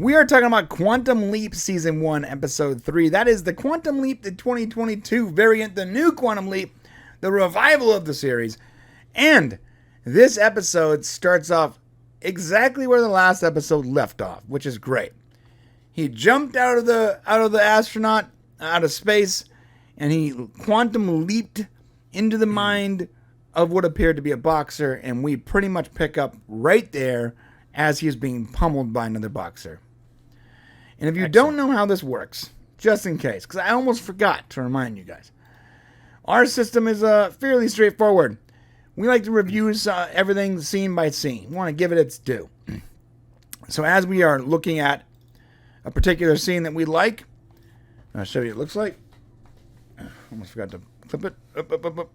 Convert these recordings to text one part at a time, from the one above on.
We are talking about Quantum Leap Season 1, Episode 3. That is the Quantum Leap, the 2022 variant, the new Quantum Leap, the revival of the series. And this episode starts off exactly where the last episode left off, which is great. He jumped out of the astronaut, out of space, and he quantum leaped into the mind of what appeared to be a boxer, and we pretty much pick up right there as he is being pummeled by another boxer. And if you don't know how this works, just in case, because I almost forgot to remind you guys, our system is fairly straightforward. We like to review everything scene by scene. We want to give it its due. So as we are looking at a particular scene that we like, I'll show you what it looks like. Almost forgot to flip it. Up.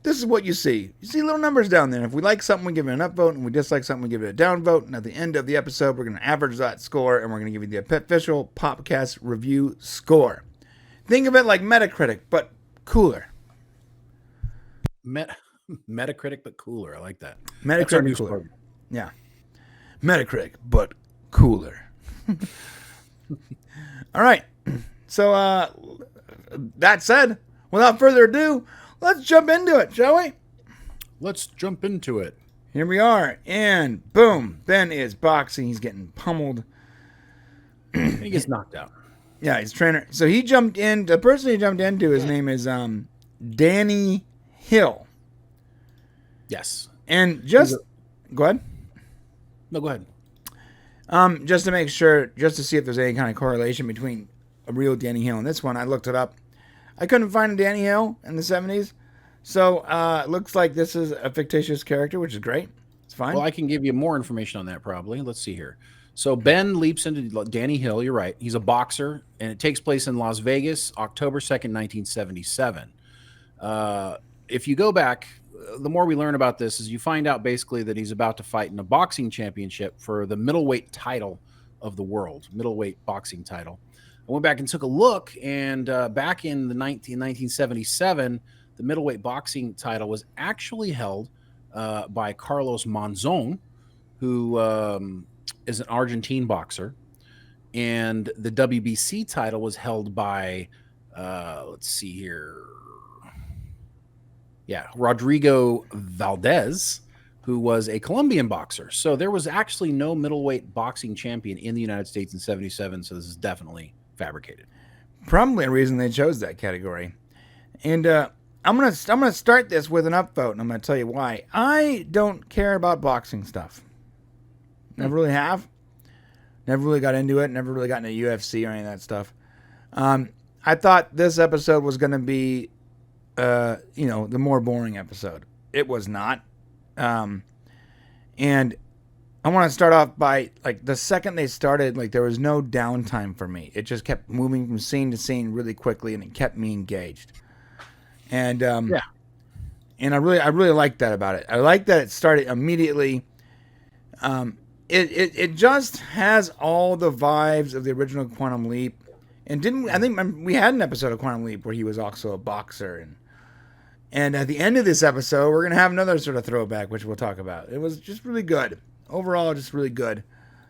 This is what you see. You see little numbers down there. If we like something, we give it an upvote, and we dislike something, we give it a downvote. And at the end of the episode, we're going to average that score, and we're going to give you the official Popcast review score. Think of it like Metacritic, but cooler. Metacritic, but cooler. I like that. Metacritic, but cooler. Yeah. Metacritic, but cooler. All right. So, that said, without further ado, let's jump into it, shall we? Let's jump into it. Here we are, and boom, Ben is boxing. He's getting pummeled. He gets knocked out. Yeah, he's a trainer. So he jumped in. The person he jumped into, his name is Danny Hill. Yes. And just go ahead. No, go ahead. Just to make sure, just to see if there's any kind of correlation between a real Danny Hill and this one, I looked it up. I couldn't find a Danny Hill in the 70s. So it looks like this is a fictitious character, which is great. It's fine. Well, I can give you more information on that probably. Let's see here. So Ben leaps into Danny Hill. You're right. He's a boxer, and it takes place in Las Vegas, October 2nd, 1977. If you go back, the more we learn about this is you find out basically that he's about to fight in a boxing championship for the middleweight title of the world, middleweight boxing title. I went back and took a look, and back in 1977, the middleweight boxing title was actually held by Carlos Monzon, who is an Argentine boxer, and the WBC title was held by, let's see here, Rodrigo Valdez, who was a Colombian boxer. So there was actually no middleweight boxing champion in the United States in 77, so this is definitely fabricated. Probably a reason they chose that category. And I'm gonna start this with an upvote, and I'm gonna tell you why. I don't care about boxing stuff. Never really have. Never really got into it. Never really got into UFC or any of that stuff. I thought this episode was gonna be, the more boring episode. It was not. And I want to start off by, like, the second they started, like, there was no downtime for me. It just kept moving from scene to scene really quickly, and it kept me engaged. And and I really liked that about it. I like that it started immediately. It just has all the vibes of the original Quantum Leap. And I think we had an episode of Quantum Leap where he was also a boxer, and at the end of this episode, we're gonna have another sort of throwback, which we'll talk about. It was just really good. Overall, just really good.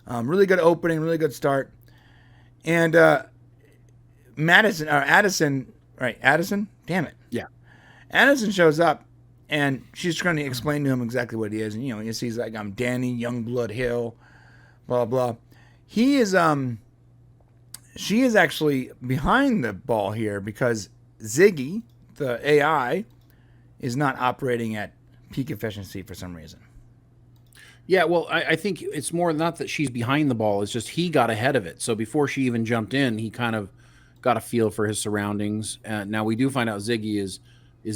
Really good opening, really good start. And Addison, right? Addison? Damn it. Yeah. Addison shows up, and she's trying to explain to him exactly what he is. And, he sees, like, I'm Danny Youngblood Hill, blah, blah. She is actually behind the ball here because Ziggy, the AI, is not operating at peak efficiency for some reason. Yeah, well, I think it's more not that she's behind the ball. It's just he got ahead of it. So before she even jumped in, he kind of got a feel for his surroundings. Now, we do find out Ziggy is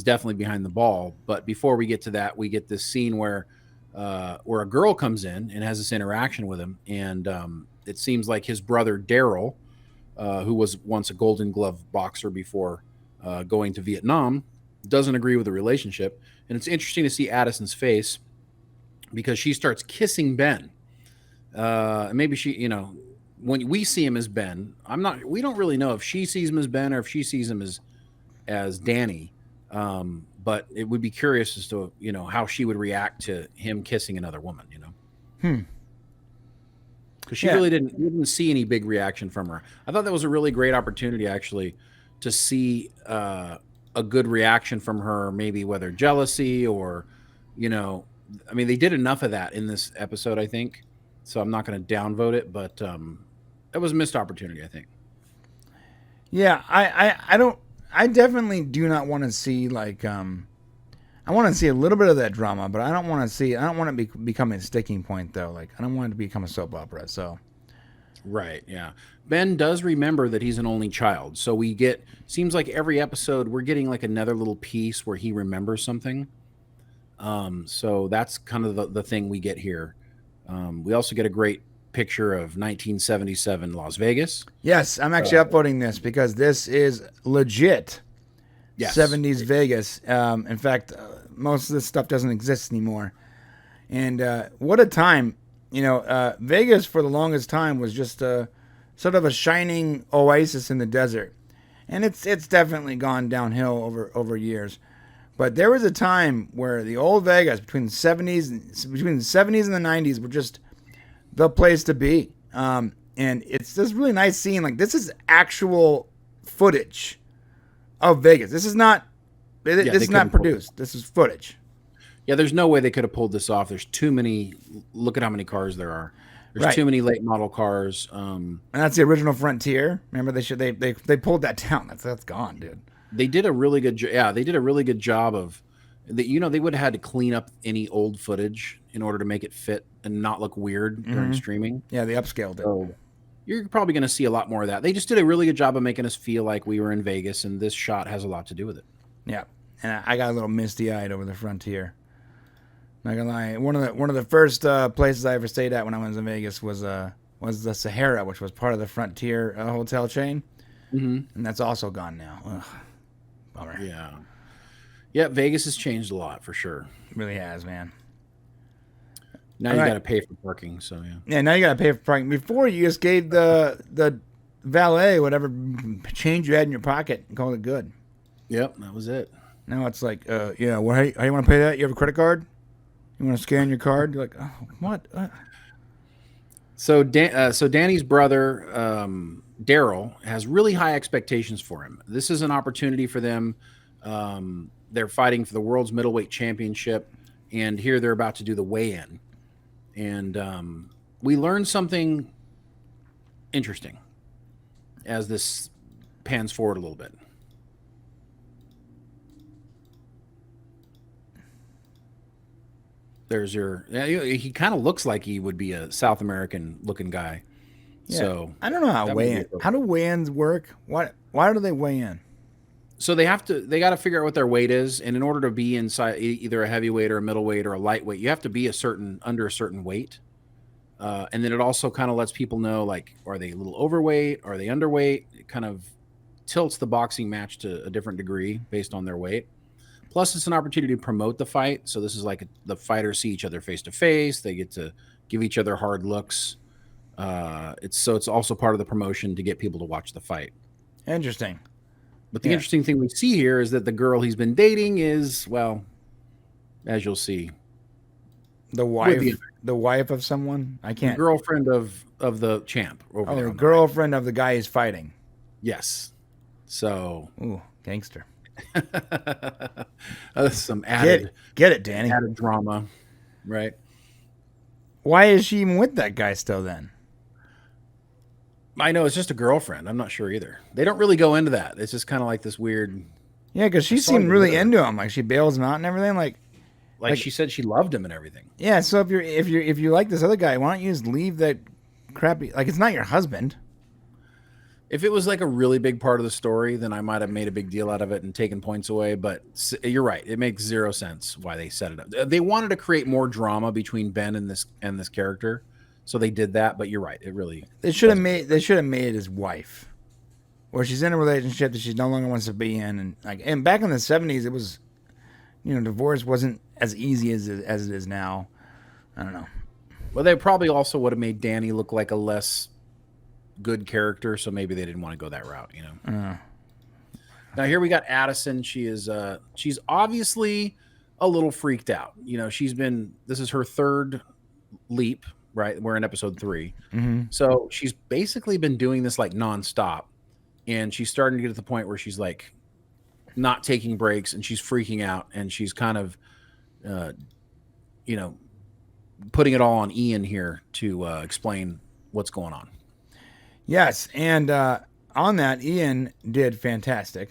definitely behind the ball. But before we get to that, we get this scene where a girl comes in and has this interaction with him. And it seems like his brother, Daryl, who was once a Golden Glove boxer before going to Vietnam, doesn't agree with the relationship. And it's interesting to see Addison's face, because she starts kissing Ben. Maybe she, when we see him as Ben, we don't really know if she sees him as Ben or if she sees him as Danny. But it would be curious as to, how she would react to him kissing another woman, because she really didn't see any big reaction from her. I thought that was a really great opportunity, actually, to see a good reaction from her, maybe whether jealousy or, I mean, they did enough of that in this episode, I think. So I'm not going to downvote it, but it was a missed opportunity, I think. Yeah, I definitely do not want to see I want to see a little bit of that drama, but I don't want it to become a sticking point though. Like I don't want it to become a soap opera. So, right, yeah. Ben does remember that he's an only child, so seems like every episode we're getting like another little piece where he remembers something. So that's kind of the thing we get here. We also get a great picture of 1977 Las Vegas. Yes, I'm actually upvoting this because this is legit. Yes. 70s Vegas. In fact, most of this stuff doesn't exist anymore. And what a time. Vegas for the longest time was just sort of a shining oasis in the desert. And it's definitely gone downhill over years. But there was a time where the old Vegas between the 70s and the 90s were just the place to be. And it's just really nice seeing this is actual footage of Vegas. This is not this is not produced. This is footage. Yeah, there's no way they could have pulled this off. There's too many. Look at how many cars there are. There's too many late model cars. And that's the original Frontier. Remember they pulled that down. That's gone, dude. They did a really good job. Yeah, they did a really good job of they would have had to clean up any old footage in order to make it fit and not look weird during streaming. Yeah, they upscaled it. So you're probably going to see a lot more of that. They just did a really good job of making us feel like we were in Vegas, and this shot has a lot to do with it. Yeah, and I got a little misty-eyed over the Frontier. Not gonna lie, one of the first places I ever stayed at when I was in Vegas was the Sahara, which was part of the Frontier hotel chain, and that's also gone now. Ugh, bummer. Yeah. Vegas has changed a lot for sure. It really has, man. Now you got to pay for parking, so yeah. Yeah, now you got to pay for parking. Before you just gave the valet whatever change you had in your pocket and called it good. Yep, that was it. Now it's like, how you want to pay that? You have a credit card? You want to scan your card? You're like, oh, what? So Danny's brother, Daryl, has really high expectations for him. This is an opportunity for them. They're fighting for the world's middleweight championship, and here they're about to do the weigh-in. And we learned something interesting as this pans forward a little bit. He kind of looks like he would be a South American looking guy. Yeah. So I don't know how do weigh-ins work? Why do they weigh in? So they got to figure out what their weight is, and in order to be inside either a heavyweight or a middleweight or a lightweight, you have to be under a certain weight. And then it also kind of lets people know, like, are they a little overweight? Are they underweight? It kind of tilts the boxing match to a different degree based on their weight. Plus, it's an opportunity to promote the fight. So this is like the fighters see each other face to face. They get to give each other hard looks. It's also part of the promotion to get people to watch the fight. Interesting. But the interesting thing we see here is that the girl he's been dating is, well, as you'll see, the wife of someone. I can't. The girlfriend of the champ. The girlfriend of the guy he's fighting. Yes. So. Ooh, gangster. Some added. Get it, Danny. Added drama, right? Why is she even with that guy still then? I know, it's just a girlfriend. I'm not sure either. They don't really go into that. It's just kind of like this weird. Yeah, because she seemed really into him. Like she bails him out and everything. Like she said she loved him and everything. Yeah. So if you like this other guy, why don't you just leave that crappy? Like, it's not your husband. If it was like a really big part of the story, then I might have made a big deal out of it and taken points away. But you're right; it makes zero sense why they set it up. They wanted to create more drama between Ben and this character, so they did that. But you're right; they should have made it his wife, or she's in a relationship that she no longer wants to be in, and back in the 70s, it was, divorce wasn't as easy as it is now. I don't know. Well, they probably also would have made Danny look like a less good character, so maybe they didn't want to go that route, Now here we got Addison. She's obviously a little freaked out. This is her third leap right? We're in episode 3. Mm-hmm. So she's basically been doing this like nonstop. And she's starting to get to the point where she's like not taking breaks and she's freaking out and she's kind of, putting it all on Ian here to explain what's going on. Yes, and on that, Ian did fantastic.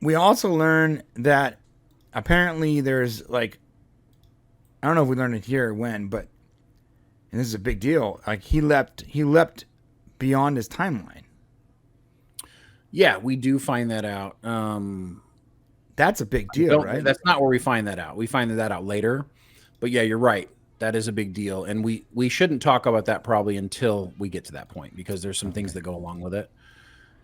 We also learn that apparently there's like, I don't know if we learned it here or when, but and this is a big deal. Like he leapt beyond his timeline. Yeah, we do find that out. That's a big deal, right? That's not where we find that out. We find that out later. But yeah, you're right. That is a big deal. And we shouldn't talk about that probably until we get to that point because there's some things that go along with it.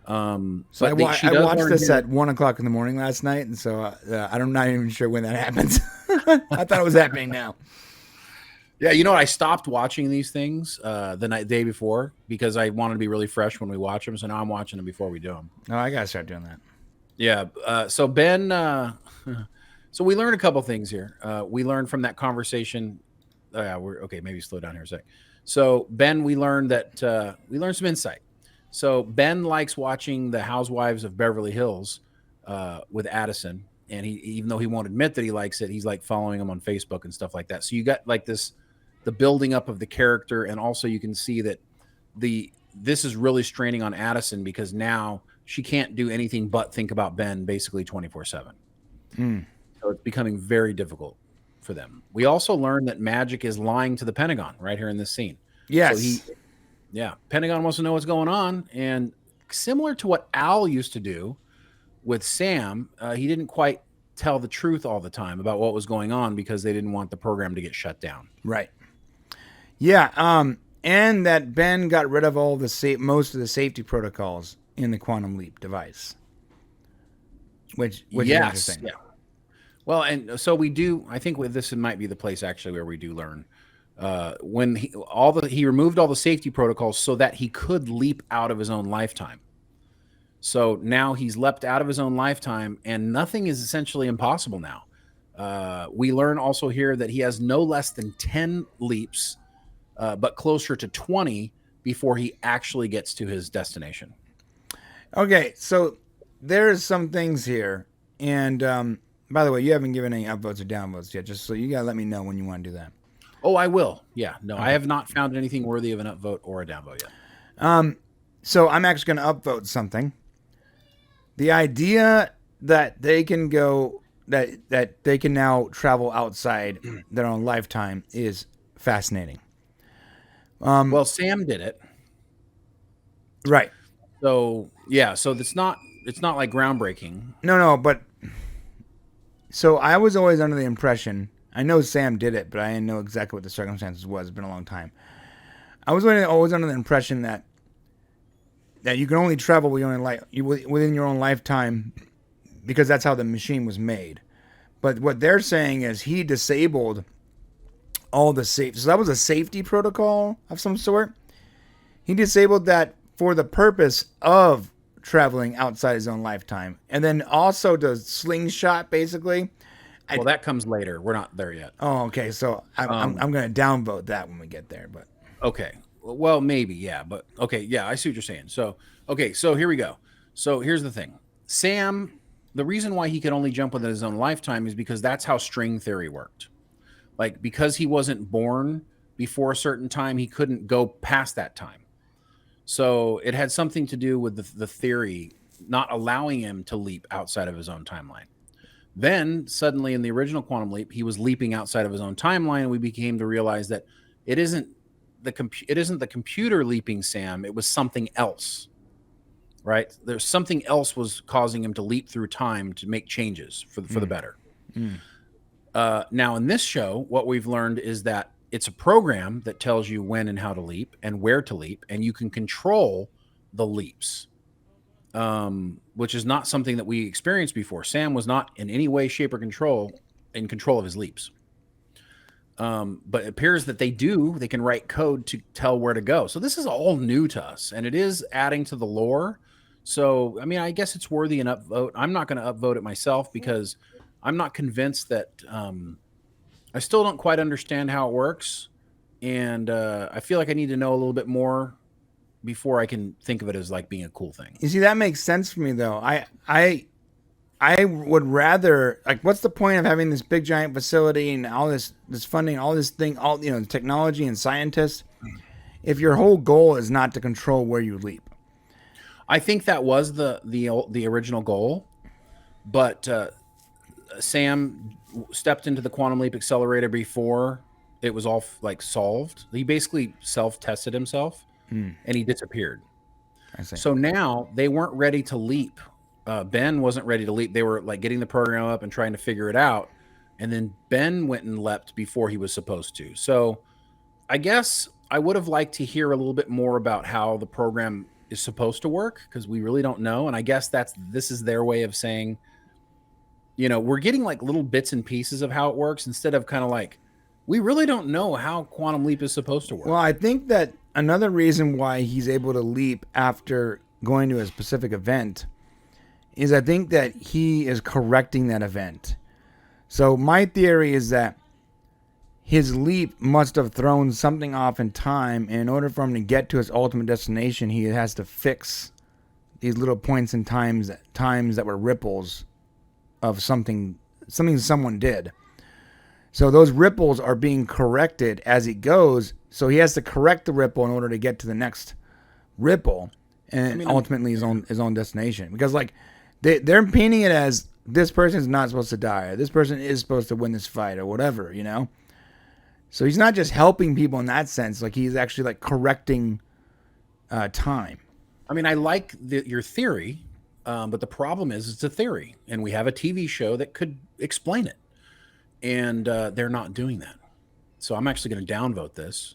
So I watched this at 1:00 in the morning last night, and so I'm not even sure when that happens. I thought it was happening now. Yeah, you know what? I stopped watching these things the day before because I wanted to be really fresh when we watch them. So now I'm watching them before we do them. Oh, I gotta start doing that. Yeah. So Ben, so we learned a couple things here. We learned from that conversation. We're okay. Maybe slow down here a sec. So Ben, we learned that we learned some insight. So Ben likes watching the Housewives of Beverly Hills with Addison, and even though he won't admit that he likes it, he's like following him on Facebook and stuff like that. So you got like the building up of the character, and also you can see that this is really straining on Addison because now she can't do anything but think about Ben basically 24/7. So it's becoming very difficult for them. We also learned that Magic is lying to the Pentagon right here in this scene. Yes. So Pentagon wants to know what's going on. And similar to what Al used to do with Sam, he didn't quite tell the truth all the time about what was going on because they didn't want the program to get shut down. Right. Yeah. And that Ben got rid of all most of the safety protocols in the Quantum Leap device. Which is interesting. Yeah. Well, and so we do. I think with this, it might be the place actually where we do learn when he removed all the safety protocols so that he could leap out of his own lifetime. So now he's leapt out of his own lifetime, and nothing is essentially impossible now. We learn also here that he has no less than 10 leaps, but closer to 20 before he actually gets to his destination. Okay, so there's some things here, and by the way, you haven't given any upvotes or downvotes yet, just so you gotta let me know when you want to do that. Oh, I will. Yeah, no, I have not found anything worthy of an upvote or a downvote yet. So I'm actually going to upvote something. The idea that they can go that they can now travel outside their own lifetime is fascinating. Well, Sam did it, right? So yeah, so it's not like groundbreaking. No, but so I was always under the impression. I know Sam did it, but I didn't know exactly what the circumstances was. It's been a long time. I was always under the impression that you can only travel within your own lifetime because that's how the machine was made. But what they're saying is he disabled all the safety. So that was a safety protocol of some sort. He disabled that for the purpose of traveling outside his own lifetime. And then also the slingshot, basically. Well, that comes later. We're not there yet. Oh, okay. So I'm going to downvote that when we get there. But okay. Well, maybe, yeah. But okay, yeah, I see what you're saying. So, okay, so here we go. So here's the thing. Sam, the reason why he could only jump within his own lifetime is because that's how string theory worked. Like, because he wasn't born before a certain time, he couldn't go past that time. So it had something to do with the theory not allowing him to leap outside of his own timeline. Then suddenly in the original Quantum Leap, he was leaping outside of his own timeline, and we became to realize that it isn't the computer leaping Sam, it was something else. Right? There's something else was causing him to leap through time to make changes for the better. Now in this show, what we've learned is that it's a program that tells you when and how to leap and where to leap, and you can control the leaps. Which is not something that we experienced before. Sam was not in any way, shape, or in control of his leaps. But it appears that they can write code to tell where to go. So this is all new to us, and it is adding to the lore. So, I mean, I guess it's worthy an upvote. I'm not going to upvote it myself because I'm not convinced that I still don't quite understand how it works, and I feel like I need to know a little bit more before I can think of it as like being a cool thing. You see, that makes sense for me though. I would rather, like, what's the point of having this big giant facility and all this funding, all this thing, all, you know, technology and scientists, if your whole goal is not to control where you leap? I think that was the original goal, but Sam stepped into the quantum leap accelerator before it was all like solved. He basically self-tested himself, and he disappeared. I see. So now they weren't ready to leap. Ben wasn't ready to leap. They were like getting the program up and trying to figure it out. And then Ben went and leapt before he was supposed to. So I guess I would have liked to hear a little bit more about how the program is supposed to work, because we really don't know. And I guess this is their way of saying, you know, we're getting like little bits and pieces of how it works instead of kind of like, we really don't know how quantum leap is supposed to work. Well, I think that another reason why he's able to leap after going to a specific event is I think that he is correcting that event. So my theory is that his leap must have thrown something off in time, and in order for him to get to his ultimate destination, he has to fix these little points in times that were ripples of something someone did. So those ripples are being corrected as he goes. So he has to correct the ripple in order to get to the next ripple, and ultimately his own destination. Because like they're painting it as this person is not supposed to die, or this person is supposed to win this fight, or whatever, you know. So he's not just helping people in that sense. Like he's actually like correcting time. I mean, I like your theory, but the problem is it's a theory, and we have a TV show that could explain it, and they're not doing that. So I'm actually going to downvote this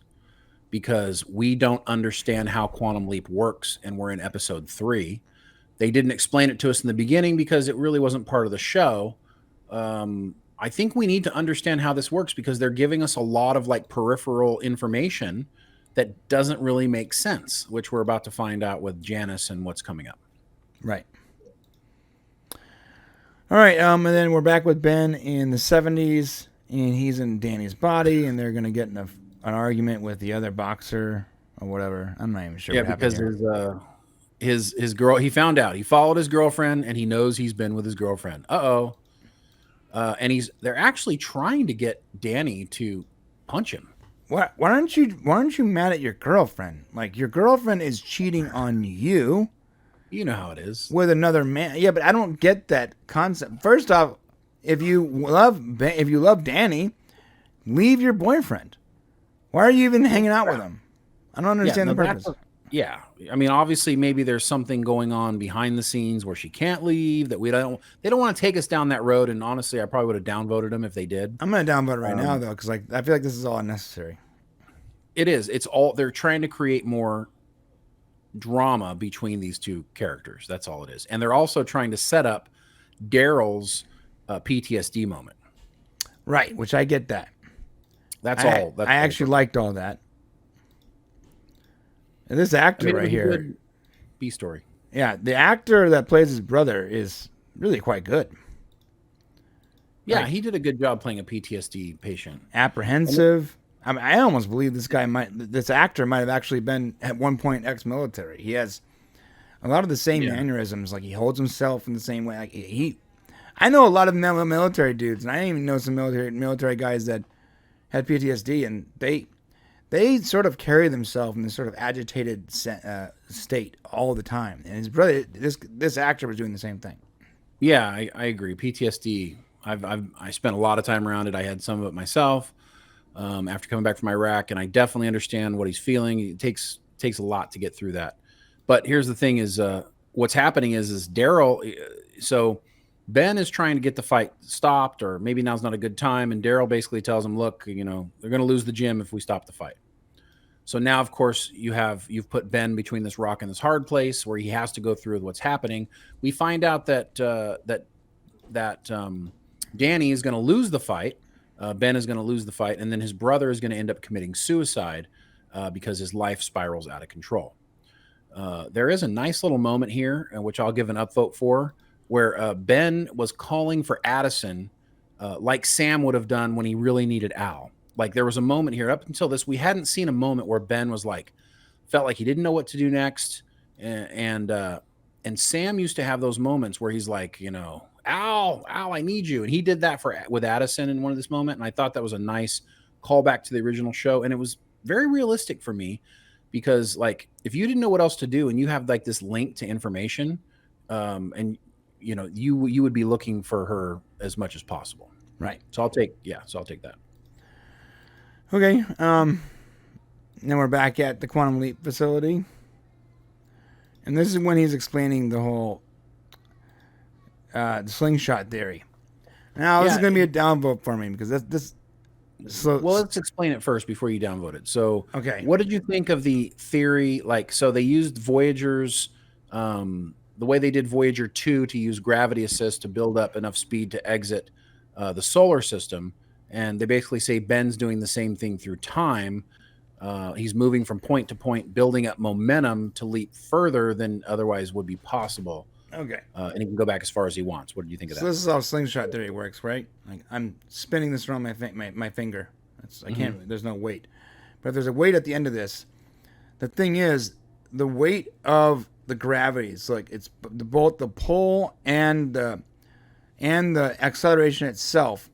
because we don't understand how quantum leap works, and we're in episode 3. They didn't explain it to us in the beginning because it really wasn't part of the show. I think we need to understand how this works because they're giving us a lot of like peripheral information that doesn't really make sense, which we're about to find out with Janis and what's coming up. Right. All right. And then we're back with Ben in the 70s, and he's in Danny's body, and they're going to get in an argument with the other boxer or whatever. I'm not even sure. Yeah, because his girl, he found out. He followed his girlfriend, and he knows he's been with his girlfriend. And they're actually trying to get Danny to punch him. Why aren't you mad at your girlfriend? Like, your girlfriend is cheating on you. You know how it is with another man. Yeah, but I don't get that concept. First off, if you love Danny, leave your boyfriend. Why are you even hanging out with him? I don't understand the purpose. Yeah, I mean, obviously, maybe there's something going on behind the scenes where she can't leave. That they don't want to take us down that road. And honestly, I probably would have downvoted them if they did. I'm gonna downvote it right now though, because like I feel like this is all unnecessary. It is. It's all they're trying to create more drama between these two characters. That's all it is. And they're also trying to set up Daryl's PTSD moment. Right, which I get that. I actually liked all that. And this actor right here, B story. Yeah, the actor that plays his brother is really quite good. Yeah, he did a good job playing a PTSD patient. Apprehensive. I mean, I almost believe this actor might have actually been at one point ex-military. He has a lot of the same mannerisms. Like he holds himself in the same way. Like I know a lot of military dudes, and I even know some military guys that had PTSD, and they sort of carry themselves in this sort of agitated state all the time. And his brother, this actor, was doing the same thing. Yeah, I agree. PTSD. I spent a lot of time around it. I had some of it myself after coming back from Iraq, and I definitely understand what he's feeling. It takes a lot to get through that. But here's the thing: is what's happening is Daryl. So Ben is trying to get the fight stopped, or maybe now's not a good time. And Daryl basically tells him, look, they're going to lose the gym if we stop the fight. So now, of course, you've put Ben between this rock and this hard place where he has to go through what's happening. We find out that Danny is going to lose the fight. Ben is going to lose the fight. And then his brother is going to end up committing suicide because his life spirals out of control. There is a nice little moment here, which I'll give an upvote for, where Ben was calling for Addison like Sam would have done when he really needed Al. Like there was a moment here up until this, we hadn't seen a moment where Ben was like, felt like he didn't know what to do next. And Sam used to have those moments where he's like, you know, Al, I need you. And he did that with Addison in one of this moment. And I thought that was a nice callback to the original show. And it was very realistic for me because like, if you didn't know what else to do and you have like this link to information, and you know, you would be looking for her as much as possible. Right. So I'll take that. Okay. Then we're back at the Quantum Leap facility. And this is when he's explaining the whole the slingshot theory. Now, this is going to be a downvote for me because this. So, well, let's explain it first before you downvote it. So, okay, what did you think of the theory? Like, so they used Voyager's, the way they did Voyager 2 to use gravity assist to build up enough speed to exit the solar system. And they basically say Ben's doing the same thing through time. He's moving from point to point, building up momentum to leap further than otherwise would be possible. Okay. And he can go back as far as he wants. What do you think of that? So this is how slingshot theory works, right? Like I'm spinning this around my finger. I can't. There's no weight, but if there's a weight at the end of this, the thing is the weight of the gravity. It's like it's both the pull and the acceleration itself.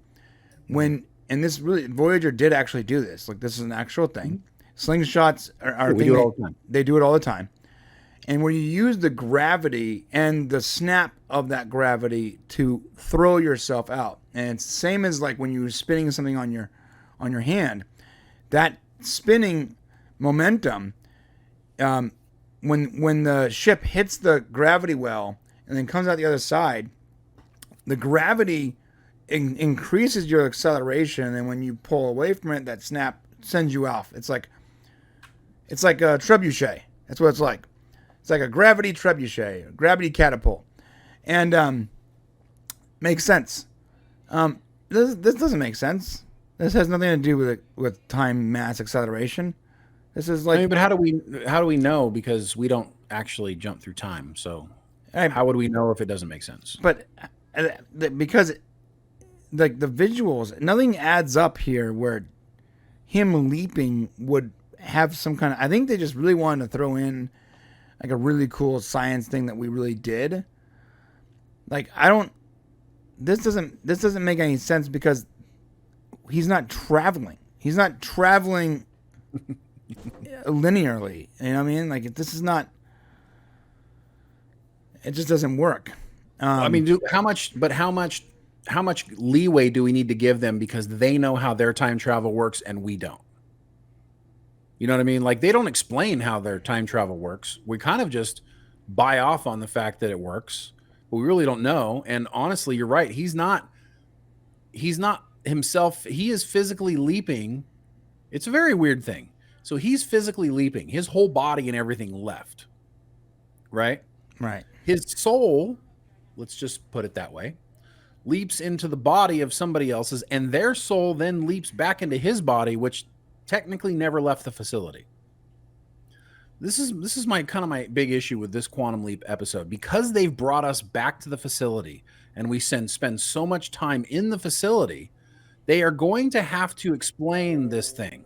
And this really Voyager did actually do this. Like this is an actual thing. Slingshots are we do it all the time. They do it all the time. And when you use the gravity and the snap of that gravity to throw yourself out, and it's the same as like when you're spinning something on your hand, that spinning momentum, when the ship hits the gravity well and then comes out the other side, the gravity increases your acceleration, and when you pull away from it, that snap sends you off. It's like a trebuchet. That's what it's like. It's like a gravity trebuchet, a gravity catapult. And makes sense. This doesn't make sense. This has nothing to do with time mass acceleration. This is like. I mean, but how do we know? Because we don't actually jump through time. So how would we know if it doesn't make sense? But because like the visuals, nothing adds up here where him leaping would have some kind of. I think they just really wanted to throw in like a really cool science thing that we really did. Like this doesn't make any sense because he's not traveling. He's not traveling linearly. You know what I mean? Like this is not. It just doesn't work. I mean, how much leeway do we need to give them because they know how their time travel works and we don't? You know what I mean? Like they don't explain how their time travel works. We kind of just buy off on the fact that it works, but we really don't know. And honestly, you're right. He's not himself. He is physically leaping. It's a very weird thing. So he's physically leaping. His whole body and everything left. Right? Right. His soul, let's just put it that way, leaps into the body of somebody else's, and their soul then leaps back into his body, which technically never left the facility. This is my big issue with this Quantum Leap episode, because they've brought us back to the facility and we spend so much time in the facility. They are going to have to explain this thing.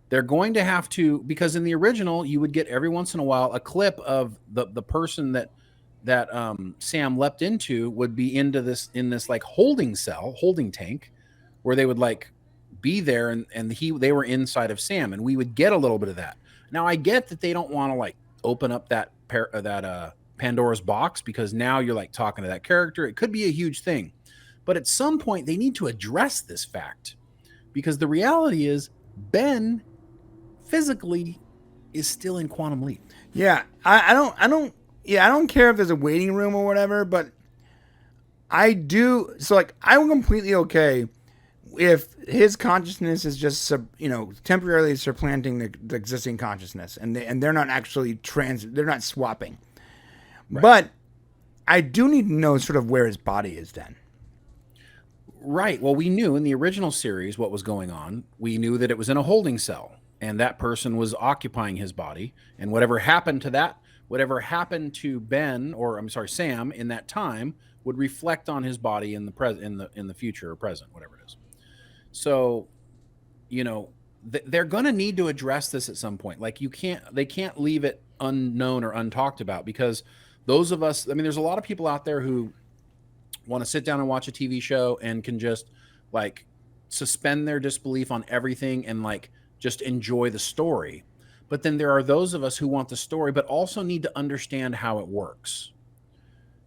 They're going to have to, because in the original you would get every once in a while a clip of the person that Sam leapt into would be in this like holding tank where they would like be there and they were inside of Sam, and we would get a little bit of that. Now I get that they don't want to like open up that Pandora's box because now you're like talking to that character. It could be a huge thing, but at some point they need to address this fact, because the reality is Ben physically is still in Quantum Leap. Yeah, I don't care if there's a waiting room or whatever, but I do. So like I'm completely okay if his consciousness is just temporarily supplanting the existing consciousness, and they're not actually they're not swapping. Right. But I do need to know sort of where his body is then. Right. Well, we knew in the original series what was going on. We knew that it was in a holding cell, and that person was occupying his body, and whatever happened to that whatever happened to Ben, or I'm sorry, Sam, in that time would reflect on his body in the present, in the future or present, whatever it is. So, they're going to need to address this at some point. Like they can't leave it unknown or untalked about, because those of us, I mean, there's a lot of people out there who want to sit down and watch a TV show and can just like suspend their disbelief on everything and like just enjoy the story. But then there are those of us who want the story, but also need to understand how it works.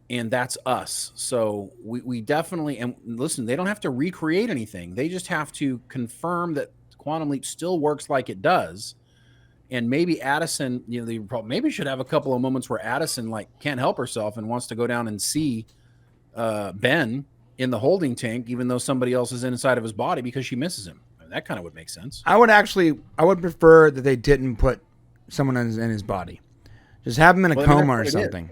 And that's us. So we definitely, and listen, they don't have to recreate anything. They just have to confirm that Quantum Leap still works like it does. And maybe Addison, they maybe should have a couple of moments where Addison like can't help herself and wants to go down and see Ben in the holding tank, even though somebody else is inside of his body, because she misses him. I mean, that kind of would make sense. I would prefer that they didn't put someone in his body. Just have him in a coma or something.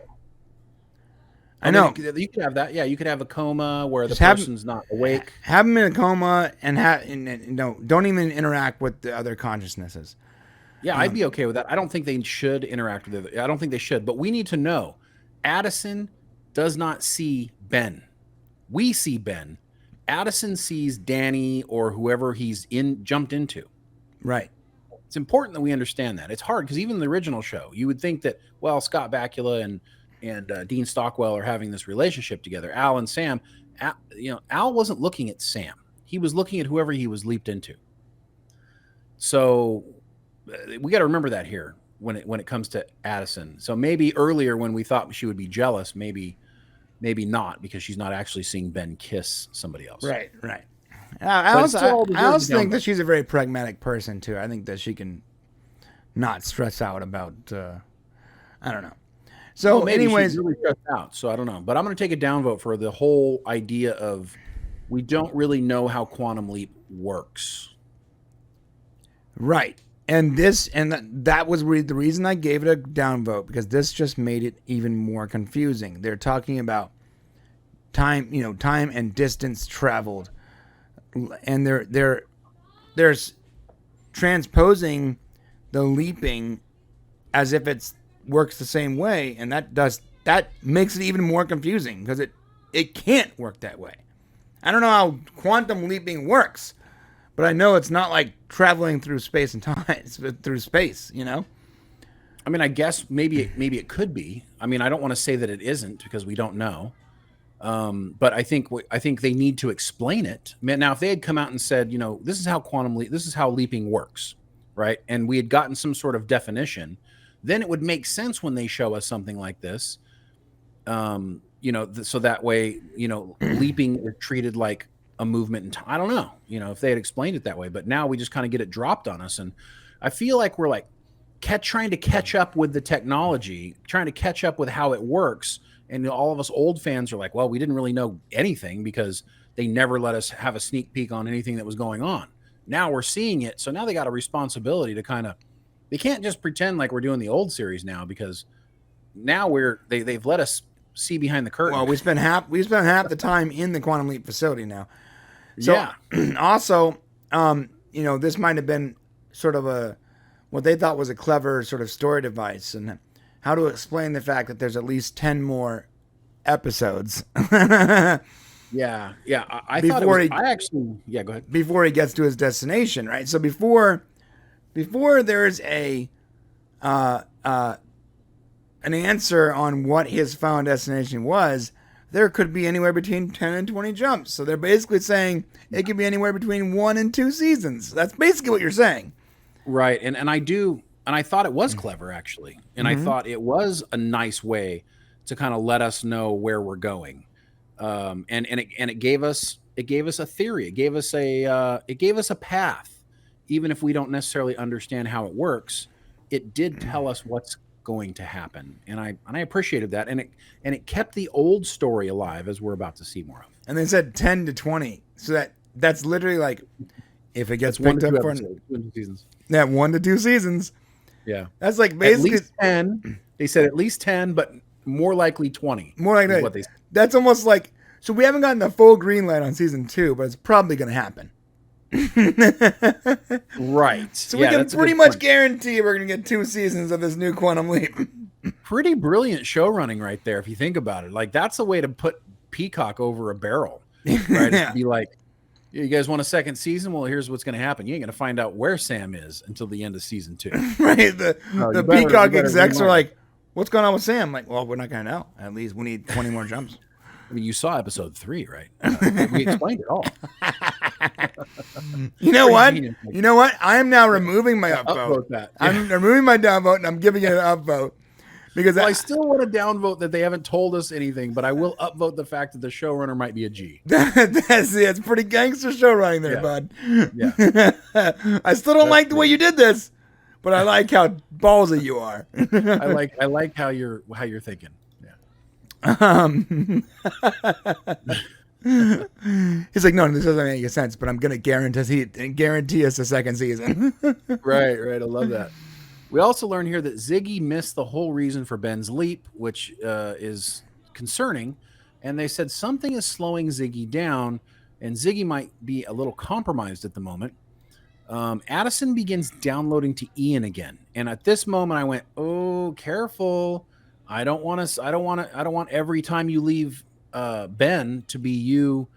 I know. You could have that. Yeah, you could have a coma where the person's not awake. Have him in a coma and don't even interact with the other consciousnesses. Yeah, I'd be okay with that. I don't think they should interact with it. I don't think they should. But we need to know, Addison does not see Ben. We see Ben. Addison sees Danny or whoever he's jumped into. Right. It's important that we understand that. It's hard because even in the original show, you would think that, well, Scott Bakula and Dean Stockwell are having this relationship together. Al and Sam. Al wasn't looking at Sam. He was looking at whoever he was leaped into. So we got to remember that here when it comes to Addison. So maybe earlier when we thought she would be jealous, maybe not, because she's not actually seeing Ben kiss somebody else. Right. I also think that she's a very pragmatic person too. I think that she can not stress out about. I don't know. So, anyways, she's really stressed out. So I don't know, but I'm going to take a downvote for the whole idea of we don't really know how Quantum Leap works. Right. And that was the reason I gave it a downvote, because this just made it even more confusing. They're talking about time and distance traveled, and they're transposing the leaping as if it works the same way, and that makes it even more confusing, because it can't work that way. I don't know how quantum leaping works, but I know it's not like traveling through space and time. It's through space, I mean, I guess maybe it could be. I mean, I don't want to say that it isn't, because we don't know. But I think they need to explain it. Now, if they had come out and said, this is how leaping works, right? And we had gotten some sort of definition, then it would make sense when they show us something like this. So that way, leaping is treated like a movement in time. I don't know, if they had explained it that way, but now we just kind of get it dropped on us. And I feel like we're like trying to catch up with the technology, trying to catch up with how it works. And all of us old fans are like, well, we didn't really know anything because they never let us have a sneak peek on anything that was going on. Now we're seeing it. So now they got a responsibility to they can't just pretend like we're doing the old series now, because now they've let us see behind the curtain. Well, we spent half the time in the Quantum Leap facility now. So, yeah. Also, this might have been sort of what they thought was a clever sort of story device, and how to explain the fact that there's at least 10 more episodes. Yeah. I thought it was, go ahead. Before he gets to his destination, right? So before there's an answer on what his final destination was, there could be anywhere between 10 and 20 jumps. So they're basically saying it could be anywhere between 1 and 2 seasons. That's basically what you're saying. Right. And I thought it was clever, actually. And I thought it was a nice way to kind of let us know where we're going. And it gave us a theory. It gave us a path. Even if we don't necessarily understand how it works, it did tell us what's going to happen. And I appreciated that. And it kept the old story alive, as we're about to see more of. And they said 10 to 20. So that's literally like, if it gets picked up for 2 seasons. Yeah, 1 to 2 seasons. Yeah. That's like basically at least 10. They said at least 10, but more likely 20. More like that. What they said. That's almost like, so we haven't gotten the full green light on season 2, but it's probably going to happen. Right. So we can pretty much guarantee we're going to get 2 seasons of this new Quantum Leap. pretty brilliant show running right there. If you think about it, like that's a way to put Peacock over a barrel, right? Yeah. To be like, you guys want a second season? Well, here's what's going to happen. You ain't going to find out where Sam is until the end of season 2. Right. The Peacock execs are like, what's going on with Sam? Like, well, we're not going to know. At least we need 20 more jumps. I mean, you saw episode 3, right? We explained it all. You know what? You know what? I am now removing my upvote. Yeah. I'm removing my downvote and I'm giving it an upvote. Because I still want to downvote that they haven't told us anything, but I will upvote the fact that the showrunner might be a G. That's it. It's pretty gangster show running there, bud. Yeah. I still don't like the way you did this, but I like how ballsy you are. I like how you're thinking. Yeah. He's like, no, this doesn't make any sense, but I'm gonna guarantee us a second season. Right. I love that. We also learn here that Ziggy missed the whole reason for Ben's leap, which is concerning. And they said something is slowing Ziggy down, and Ziggy might be a little compromised at the moment. Addison begins downloading to Ian again, and at this moment, I went, "Oh, careful! I don't want every time you leave Ben to be you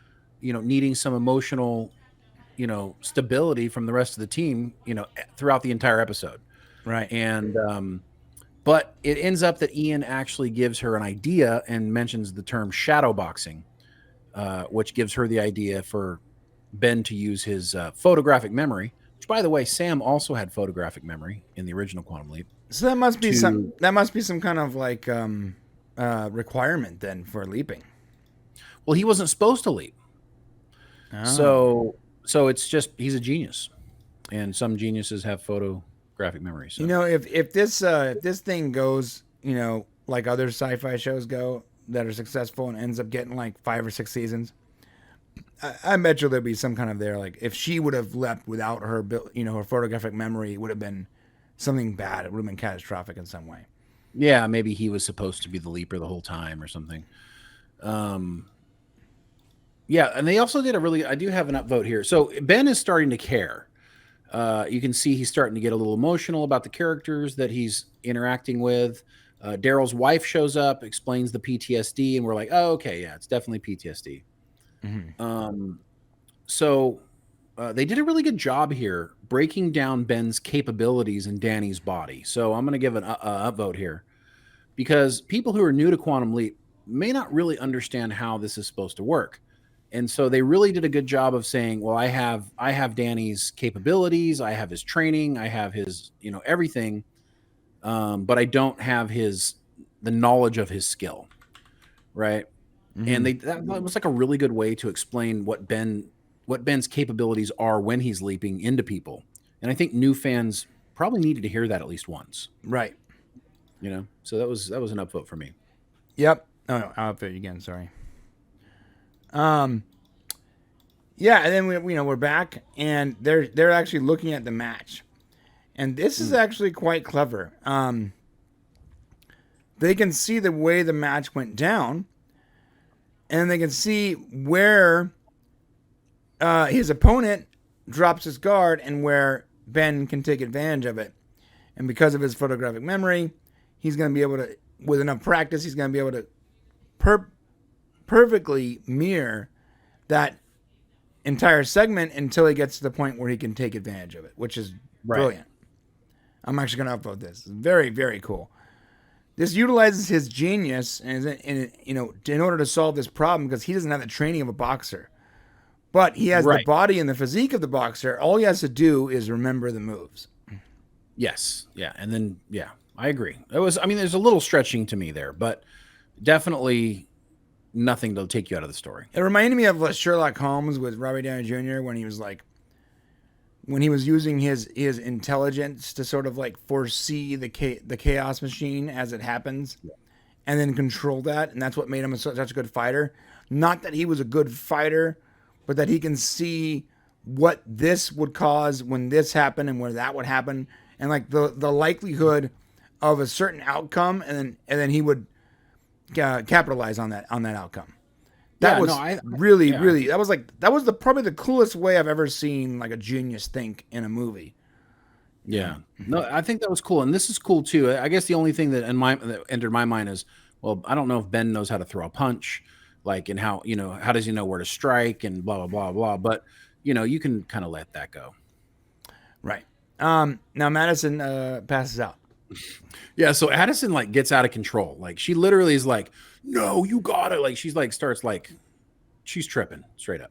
needing some emotional, stability from the rest of the team, throughout the entire episode." Right. And but it ends up that Ian actually gives her an idea and mentions the term shadow boxing, which gives her the idea for Ben to use his photographic memory, which, by the way, Sam also had photographic memory in the original Quantum Leap. So that must be some kind of like requirement then for leaping. Well, he wasn't supposed to leap. Oh. So it's just he's a genius. And some geniuses have photographic memory. So. If this thing goes, like other sci-fi shows go that are successful and ends up getting like 5 or 6 seasons, I bet you there'd be some kind of like if she would have left without her, her photographic memory, it would have been something bad. It would have been catastrophic in some way. Yeah, maybe he was supposed to be the leaper the whole time or something. Yeah, and they also did I do have an upvote here. So Ben is starting to care. You can see he's starting to get a little emotional about the characters that he's interacting with. Daryl's wife shows up, explains the PTSD, and we're like, oh, okay, yeah, it's definitely PTSD. Mm-hmm. So they did a really good job here breaking down Ben's capabilities in Danny's body. So I'm going to give an upvote here because people who are new to Quantum Leap may not really understand how this is supposed to work. And so they really did a good job of saying, well, I have Danny's capabilities, I have his training, I have his, everything, but I don't have the knowledge of his skill, right? Mm-hmm. And that was like a really good way to explain what Ben's capabilities are when he's leaping into people. And I think new fans probably needed to hear that at least once, right? So that was an upvote for me. Yep. No, I'll upvote again. Sorry. Yeah, and then we're back, and they're actually looking at the match, and this is actually quite clever. They can see the way the match went down, and they can see where his opponent drops his guard and where Ben can take advantage of it, and because of his photographic memory, he's going to be able to, with enough practice, he's going to be able to perfectly mirror that entire segment until he gets to the point where he can take advantage of it, which is brilliant. I'm actually going to upvote this. It's very, very cool. This utilizes his genius in order to solve this problem because he doesn't have the training of a boxer, but he has the body and the physique of the boxer. All he has to do is remember the moves. Yes. Yeah. And then, yeah, I agree. There's a little stretching to me there, but definitely nothing to take you out of the story. It reminded me of Sherlock Holmes with Robert Downey Jr. when he was using his intelligence to sort of like foresee the chaos machine as it happens, and then control that, and that's what made him such a good fighter. Not that he was a good fighter, but that he can see what this would cause when this happened and where that would happen, and like the likelihood of a certain outcome, and then he would capitalize on that outcome. That was really that was probably the coolest way I've ever seen like a genius think in a movie. Yeah. No, I think that was cool. And this is cool too. I guess the only thing that entered my mind is, well, I don't know if Ben knows how to throw a punch, like, and how, how does he know where to strike and blah, blah, blah, blah. But, you can kind of let that go. Right. Now Madison passes out. Yeah. So Addison like gets out of control. Like she literally is like, no, you got it. Like she's like, starts like, she's tripping straight up.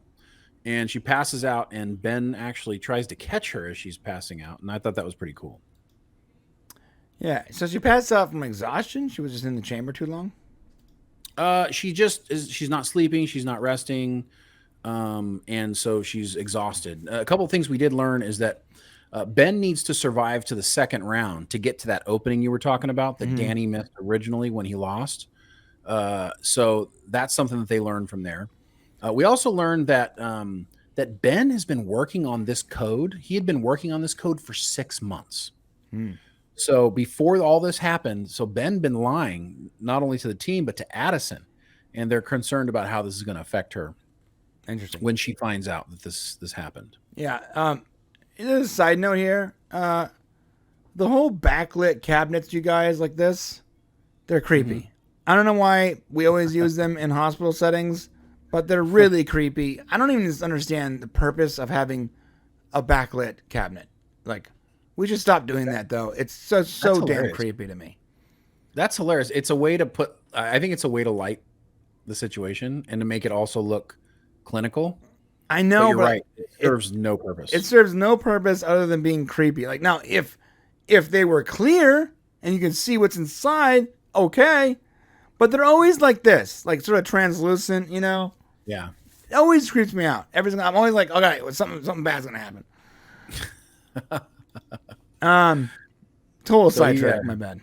And she passes out, and Ben actually tries to catch her as she's passing out. And I thought that was pretty cool. Yeah. So she passed out from exhaustion. She was just in the chamber too long. She's not sleeping. She's not resting. And so she's exhausted. A couple of things we did learn is that Ben needs to survive to the second round to get to that opening you were talking about that Danny missed originally when he lost. So that's something that they learned from there. We also learned that that Ben has been working on this code. He had been working on this code for 6 months. So before all this happened, so Ben been lying not only to the team but to Addison, and they're concerned about how this is going to affect her. Interesting. When she finds out that this happened. Yeah. There's a side note here. The whole backlit cabinets, you guys, like this, they're creepy. I don't know why we always use them in hospital settings, but they're really creepy. I don't even understand the purpose of having a backlit cabinet. Like, we should stop doing that, though. It's so damn creepy to me. That's hilarious. It's a way to I think it's a way to light the situation and to make it also look clinical. I know, but you're right. It serves no purpose. It serves no purpose other than being creepy. Like, now, if they were clear and you can see what's inside, okay. But they're always like this, like sort of translucent, Yeah. It always creeps me out. I'm always like, okay, something bad's gonna happen. Total sidetrack. My bad.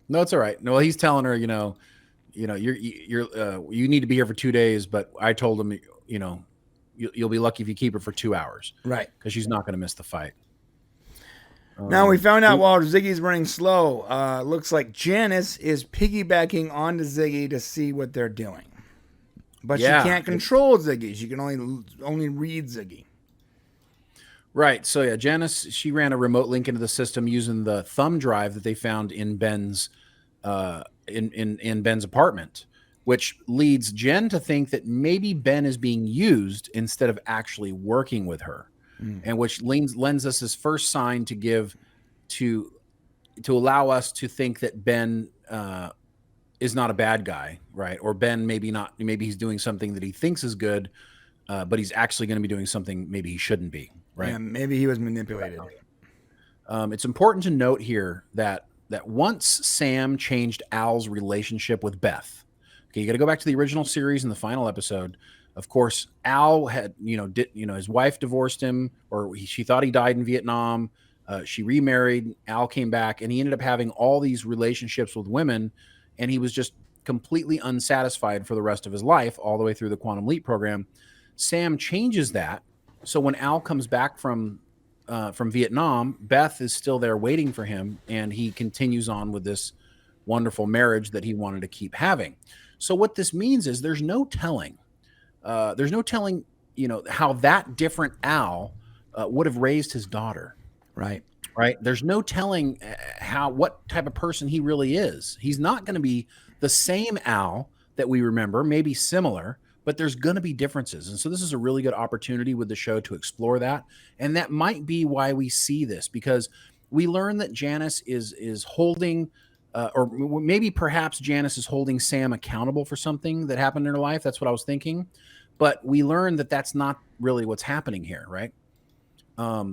No, it's all right. No, he's telling her, you need to be here for 2 days, but I told him, you'll be lucky if you keep her for 2 hours, right? Because she's not going to miss the fight. Now we found out while Ziggy's running slow, looks like Janis is piggybacking onto Ziggy to see what they're doing, but she can't control Ziggy. She can only read Ziggy. Right. So yeah, Janis, she ran a remote link into the system using the thumb drive that they found in Ben's in Ben's apartment, which leads Jen to think that maybe Ben is being used instead of actually working with her. And which lends us his first sign to give to allow us to think that Ben is not a bad guy, right? Or Ben maybe he's doing something that he thinks is good, but he's actually going to be doing something maybe he shouldn't be, right? Yeah, maybe he was manipulated. It's important to note here that once Sam changed Al's relationship with Beth, okay, you got to go back to the original series in the final episode. Of course, Al had, his wife divorced him, or she thought he died in Vietnam. She remarried. Al came back, and he ended up having all these relationships with women, and he was just completely unsatisfied for the rest of his life, all the way through the Quantum Leap program. Sam changes that, so when Al comes back from Vietnam, Beth is still there waiting for him, and he continues on with this wonderful marriage that he wanted to keep having. So what this means is there's no telling, how that different Al would have raised his daughter. Right. There's no telling what type of person he really is. He's not going to be the same Al that we remember, maybe similar, but there's going to be differences. And so this is a really good opportunity with the show to explore that. And that might be why we see this, because we learn that Janis is holding, or maybe perhaps Janis is holding Sam accountable for something that happened in her life. That's what I was thinking. But we learned that that's not really what's happening here, right?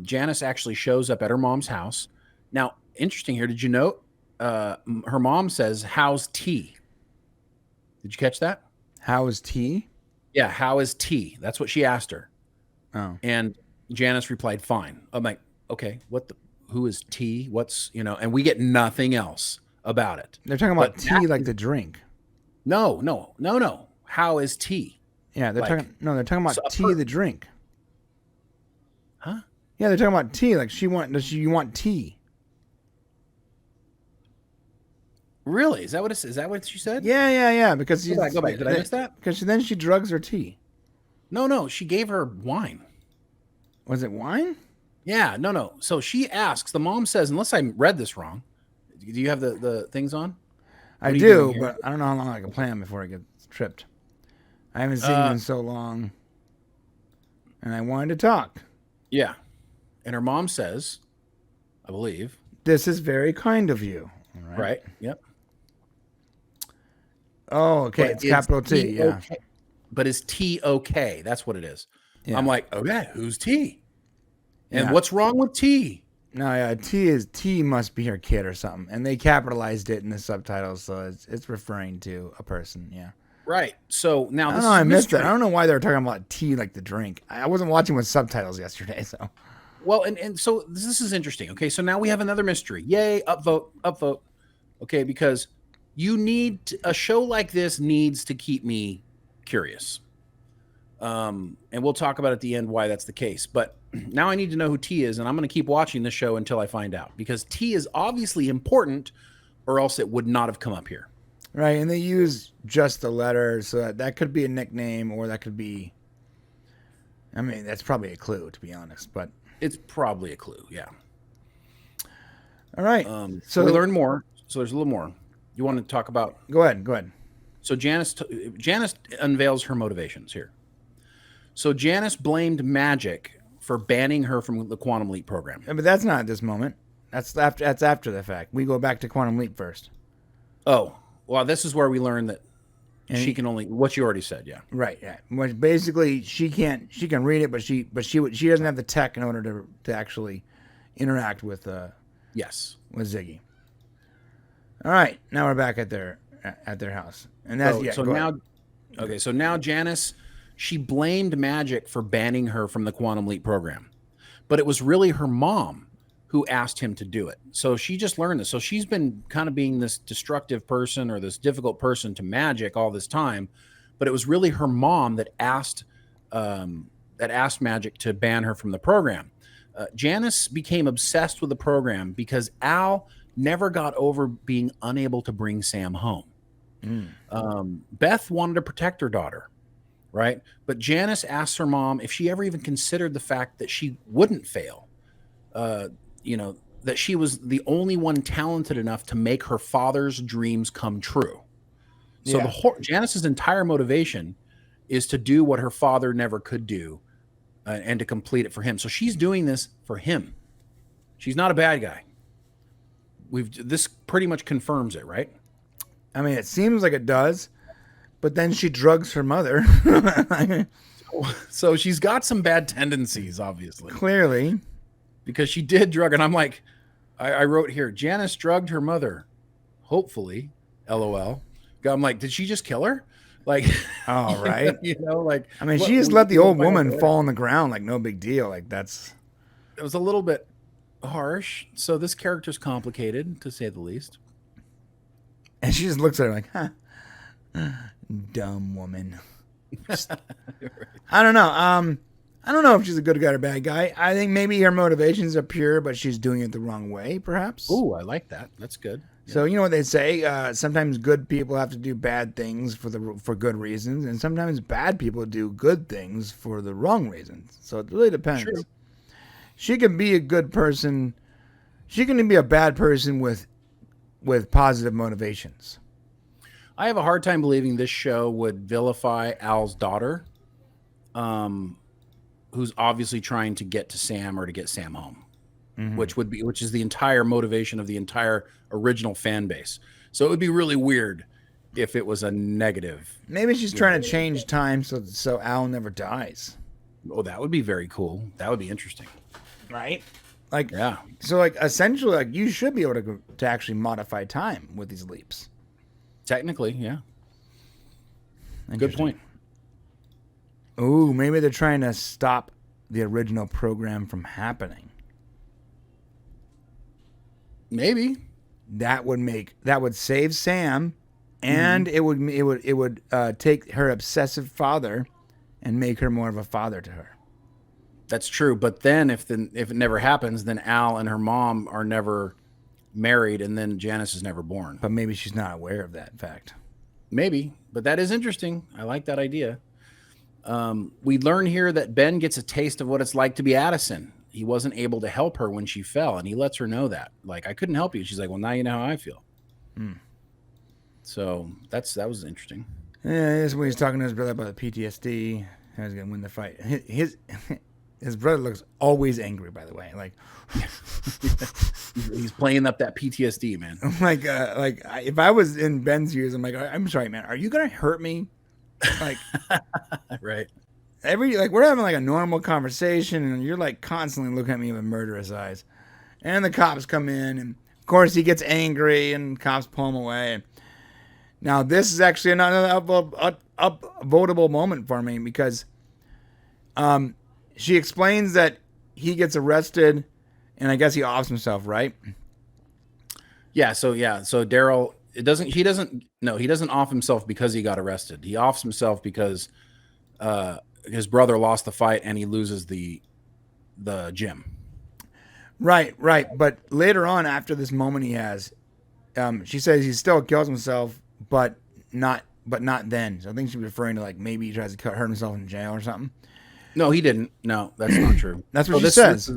Janis actually shows up at her mom's house. Now, interesting here. Did you note her mom says, "How's tea?" Did you catch that? How is tea? Yeah, how is tea? That's what she asked her. Oh. And Janis replied, "Fine." I'm like, okay, who is tea? What's, and we get nothing else about it. They're talking about tea like the drink. No. How is tea? Yeah, they're talking about tea the drink. Huh? Yeah, they're talking about tea. Like you want tea? Really? Is that what she said? Yeah. Because go back. Did I miss that? Because then she drugs her tea. No. She gave her wine. Was it wine? Yeah, no. So she asks, the mom says, unless I read this wrong, do you have the things on? I What are you do, doing here? but I don't know how long I can play them before I get tripped. I haven't seen you in so long, and I wanted to talk. Yeah. And her mom says, I believe. This is very kind of you. All right. Right. Yep. Oh, okay. But It's capital T. Yeah. okay. But is T okay? That's what it is. Yeah. I'm like, okay, who's T? And Yeah. what's wrong with T? No, yeah. T must be her kid or something, and they capitalized it in the subtitles, so it's referring to a person. Yeah. Right. So now I this don't know. is I missed mystery. that. I don't know why they were talking about tea like the drink. I wasn't watching with subtitles yesterday, so. Well, and so this is interesting. Okay, so now we have another mystery. Yay, upvote. Okay, because a show like this needs to keep me curious. And we'll talk about at the end why that's the case. But now I need to know who T is, and I'm going to keep watching this show until I find out, because T is obviously important, or else it would not have come up here. Right, and they use just the letter, so that could be a nickname, or that could be. I mean, that's probably a clue, to be honest. But It's probably a clue. Yeah. all right. So we learn more. So there's a little more. You want to talk about? Go ahead. So Janis unveils her motivations here. So Janis blamed magic for banning her from the Quantum Leap program. But that's not at this moment. That's after the fact. We go back to Quantum Leap first. Oh, well, this is where we learn that she can only what you already said. Yeah. Right. Yeah. Which basically she can read it, but she doesn't have the tech in order to actually interact with Yes. with Ziggy. All right. Now we're back at their house, and that's So now, okay. So now Janis, she blamed magic for banning her from the Quantum Leap program, but it was really her mom who asked him to do it. So she just learned this. So she's been kind of being this destructive person or this difficult person to magic all this time, but it was really her mom that asked magic to ban her from the program. Janis became obsessed with the program because Al never got over being unable to bring Sam home. Beth wanted to protect her daughter, right? But Janis asked her mom if she ever even considered the fact that she wouldn't fail. That she was the only one talented enough to make her father's dreams come true. So Janis's entire motivation is to do what her father never could do, and to complete it for him. So she's doing this for him. She's not a bad guy. This pretty much confirms it, right? I mean, it seems like it does, but then she drugs her mother. So she's got some bad tendencies, obviously. Clearly. Because she did drug, and I'm like, I wrote here, Janis drugged her mother. Hopefully, LOL. I'm like, did she just kill her? Like, oh, right. I mean, she just let the old woman fall on the ground like no big deal. Like it was a little bit harsh. So this character's complicated, to say the least. And she just looks at her like, huh, dumb woman. I don't know. I don't know if she's a good guy or bad guy. I think maybe her motivations are pure, but she's doing it the wrong way, perhaps. Oh, I like that. That's good. Yeah. So you know what they say? Sometimes good people have to do bad things for good reasons, and sometimes bad people do good things for the wrong reasons. So it really depends. True. She can be a good person. She can be a bad person with positive motivations. I have a hard time believing this show would vilify Al's daughter, who's obviously trying to get to Sam or to get Sam home, which is the entire motivation of the entire original fan base. So it would be really weird if it was a negative. Maybe she's trying to change time so Al never dies. Oh, that would be very cool. That would be interesting. Right? Like, yeah. So like essentially, like you should be able to actually modify time with these leaps. Technically, yeah. Good point. Ooh, maybe they're trying to stop the original program from happening. Maybe that would save Sam, and it would take her obsessive father and make her more of a father to her. That's true, but then if it never happens, then Al and her mom are never married, and then Janis is never born. But maybe she's not aware of that fact. Maybe, but that is interesting. I like that idea. We learn here that Ben gets a taste of what it's like to be Addison. he wasn't able to help her when she fell, and he lets her know that. Like, I couldn't help you. She's like, well, now you know how I feel. So that was interesting. Yeah, this is when he's talking to his brother about the PTSD. How he's gonna win the fight. His brother looks always angry, by the way. Like he's playing up that PTSD, man. Like if I was in Ben's years, I'm like, I'm sorry, man. Are you gonna hurt me? Like, right. We're having like a normal conversation, and you're like constantly looking at me with murderous eyes. And the cops come in, and of course he gets angry, and cops pull him away. Now this is actually another upvotable moment for me because, she explains that he gets arrested, and I guess he offs himself, right? Yeah. So Daryl, he doesn't off himself because he got arrested. He offs himself because his brother lost the fight and he loses the gym. Right. But later on, after this moment he has, she says he still kills himself, but not then. So I think she's referring to like maybe he tries to hurt himself in jail or something. No, he didn't. No, that's not true. That's what she says.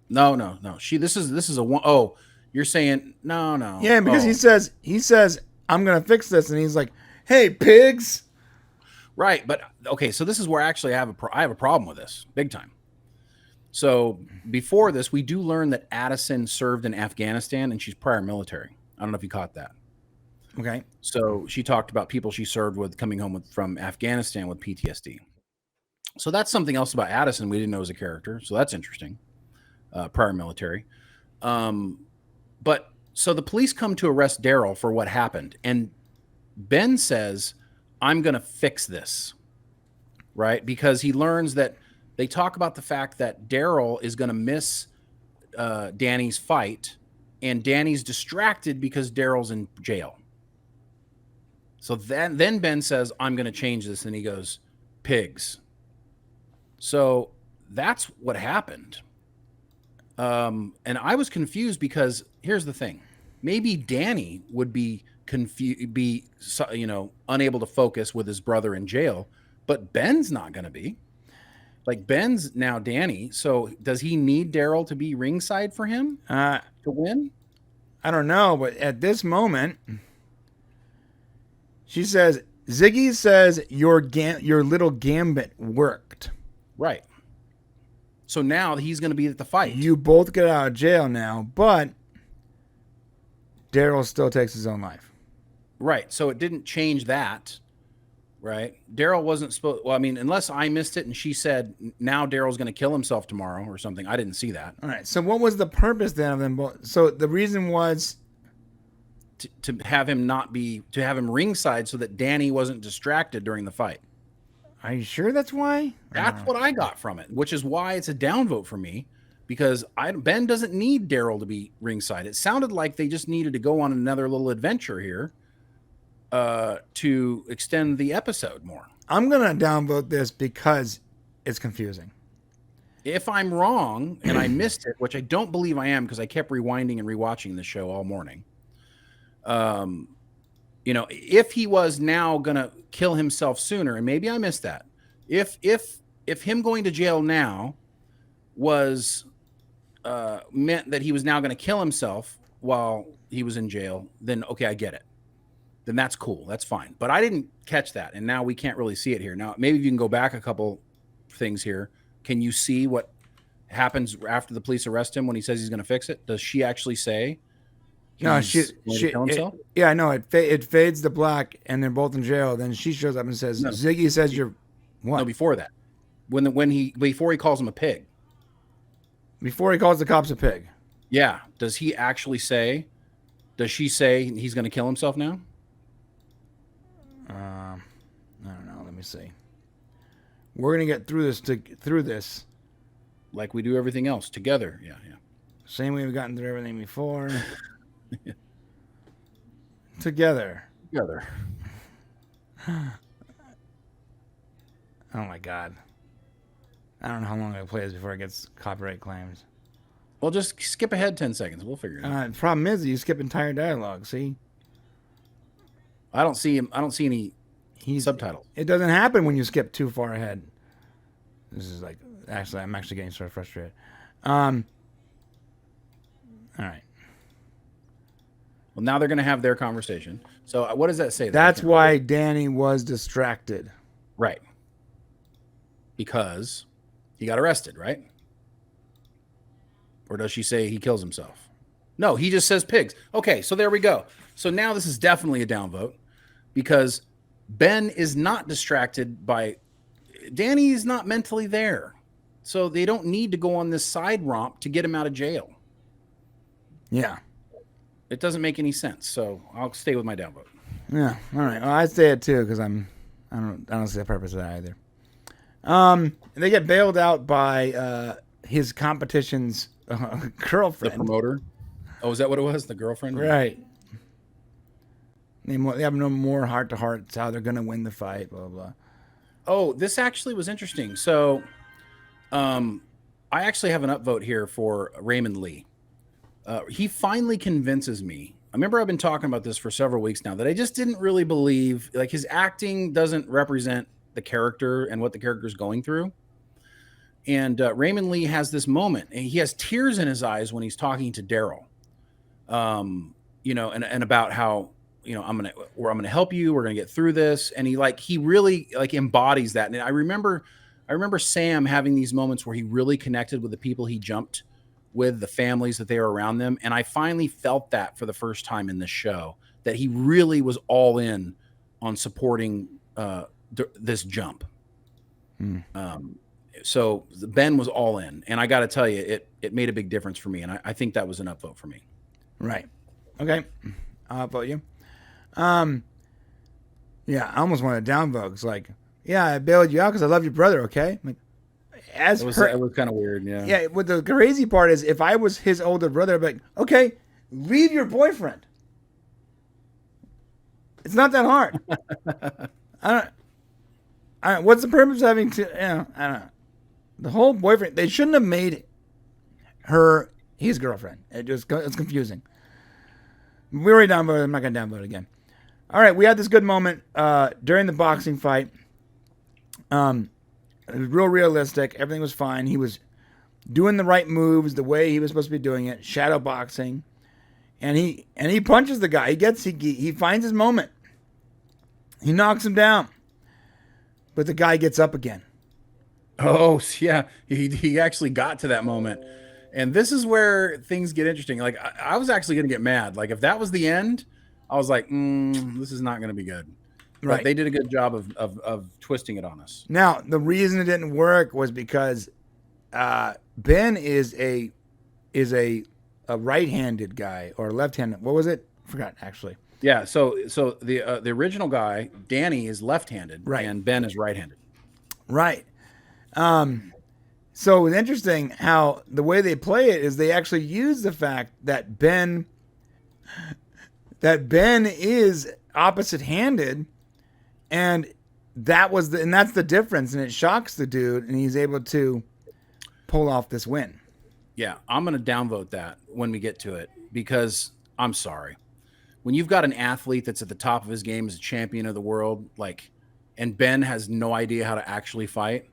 No. This is a one. Oh, you're saying no. Yeah, because he says I'm gonna fix this, and he's like, "Hey, pigs." Right, but okay. So this is where actually I have a problem with this big time. So before this, we do learn that Addison served in Afghanistan, and she's prior military. I don't know if you caught that. Okay. So she talked about people she served with coming home from Afghanistan with PTSD. So that's something else about Addison we didn't know as a character. So that's interesting. Prior military. But so the police come to arrest Daryl for what happened. And Ben says, I'm going to fix this. Right? Because he learns that they talk about the fact that Daryl is going to miss Danny's fight. And Danny's distracted because Daryl's in jail. So then Ben says, I'm going to change this. And he goes, pigs. So that's what happened. And I was confused because here's the thing. Maybe Danny would be unable to focus with his brother in jail, but Ben's not going to be. Like, Ben's now Danny. So does he need Daryl to be ringside for him to win? I don't know, but at this moment, she says, Ziggy says your little gambit worked. Right. So now he's going to be at the fight. You both get out of jail now, but Daryl still takes his own life. Right. So it didn't change that. Right. Daryl wasn't supposed. Well, I mean, unless I missed it and she said now Daryl's going to kill himself tomorrow or something. I didn't see that. All right. So what was the purpose then of them both? So the reason was to have him ringside so that Danny wasn't distracted during the fight. Are you sure that's why? That's what I got from it, which is why it's a downvote for me, because Ben doesn't need Daryl to be ringside. It sounded like they just needed to go on another little adventure here to extend the episode more. I'm going to downvote this because it's confusing. If I'm wrong and I missed it, which I don't believe I am because I kept rewinding and rewatching the show all morning. If he was now going to kill himself sooner, and maybe I missed that. If him going to jail now was meant that he was now going to kill himself while he was in jail, then okay, I get it. Then that's cool. That's fine. But I didn't catch that, and now we can't really see it here. Now, maybe if you can go back a couple things here. Can you see what happens after the police arrest him when he says he's going to fix it? Does she actually say? No, she yeah, I know. It fades to black, and they're both in jail. Then she shows up and says, no. Ziggy says you're what? No, before that. Before he calls him a pig. Before he calls the cops a pig. Yeah. Does she say he's going to kill himself now? I don't know. Let me see. We're going to get through this. Like we do everything else together. Yeah. Same way we've gotten through everything before. Together. Oh my God. I don't know how long I play this before it gets copyright claims. Well, just skip ahead 10 seconds. We'll figure it out. The problem is you skip entire dialogue. See? I don't see him. I don't see any subtitles. It doesn't happen when you skip too far ahead. This is like, I'm actually getting sort of frustrated. All right. Well, now they're going to have their conversation. So what does that say? That's why Danny was distracted. Right. Because he got arrested, right? Or does she say he kills himself? No, he just says pigs. Okay, so there we go. So now this is definitely a downvote because Ben is not distracted by Danny is not mentally there. So they don't need to go on this side romp to get him out of jail. Yeah. It doesn't make any sense. So I'll stay with my downvote. Yeah. All right. Well, I say it too because I don't see the purpose of that either. They get bailed out by his competition's girlfriend. The promoter. Oh, is that what it was? The girlfriend? Right. They have no more heart-to-hearts, how they're going to win the fight, blah, blah. Oh, this actually was interesting. So I actually have an upvote here for Raymond Lee. He finally convinces me. I remember I've been talking about this for several weeks now that I just didn't really believe, like his acting doesn't represent the character and what the character is going through. And Raymond Lee has this moment, and he has tears in his eyes when he's talking to Daryl. And about how, I'm gonna help you. We're gonna get through this. And he really embodies that. And I remember Sam having these moments where he really connected with the people he jumped with, the families that they were around them. And I finally felt that for the first time in this show, that he really was all in on supporting this jump. So Ben was all in, and I got to tell you, it made a big difference for me. And I think that was an upvote for me. Right. Okay. I'll vote you. Yeah, I almost want to downvote. It's like, yeah, I bailed you out because I love your brother. Okay. Like, it was kind of weird. Yeah. Yeah. What the crazy part is, if I was his older brother, I'd be like, okay, leave your boyfriend. It's not that hard. I don't. What's the purpose of having to? I don't know. The whole boyfriend. They shouldn't have made her his girlfriend. It's confusing. We already downvoted. I'm not going to downvote again. All right, we had this good moment during the boxing fight. It was real realistic. Everything was fine. He was doing the right moves the way he was supposed to be doing it. Shadow boxing, and he punches the guy. He finds his moment. He knocks him down, but the guy gets up again. Oh yeah, he actually got to that moment. And this is where things get interesting. Like I was actually going to get mad. Like if that was the end, I was like, this is not going to be good. Right. But they did a good job of twisting it on us. Now, the reason it didn't work was because Ben is a right-handed guy or left-handed. What was it? I forgot actually. Yeah. So the original guy, Danny, is left-handed, right, and Ben is right-handed. Right. So it's interesting how the way they play it is they actually use the fact that Ben is opposite-handed, and that's the difference, and it shocks the dude, and he's able to pull off this win. Yeah, I'm going to downvote that when we get to it because I'm sorry. When you've got an athlete that's at the top of his game as a champion of the world, and Ben has no idea how to actually fight,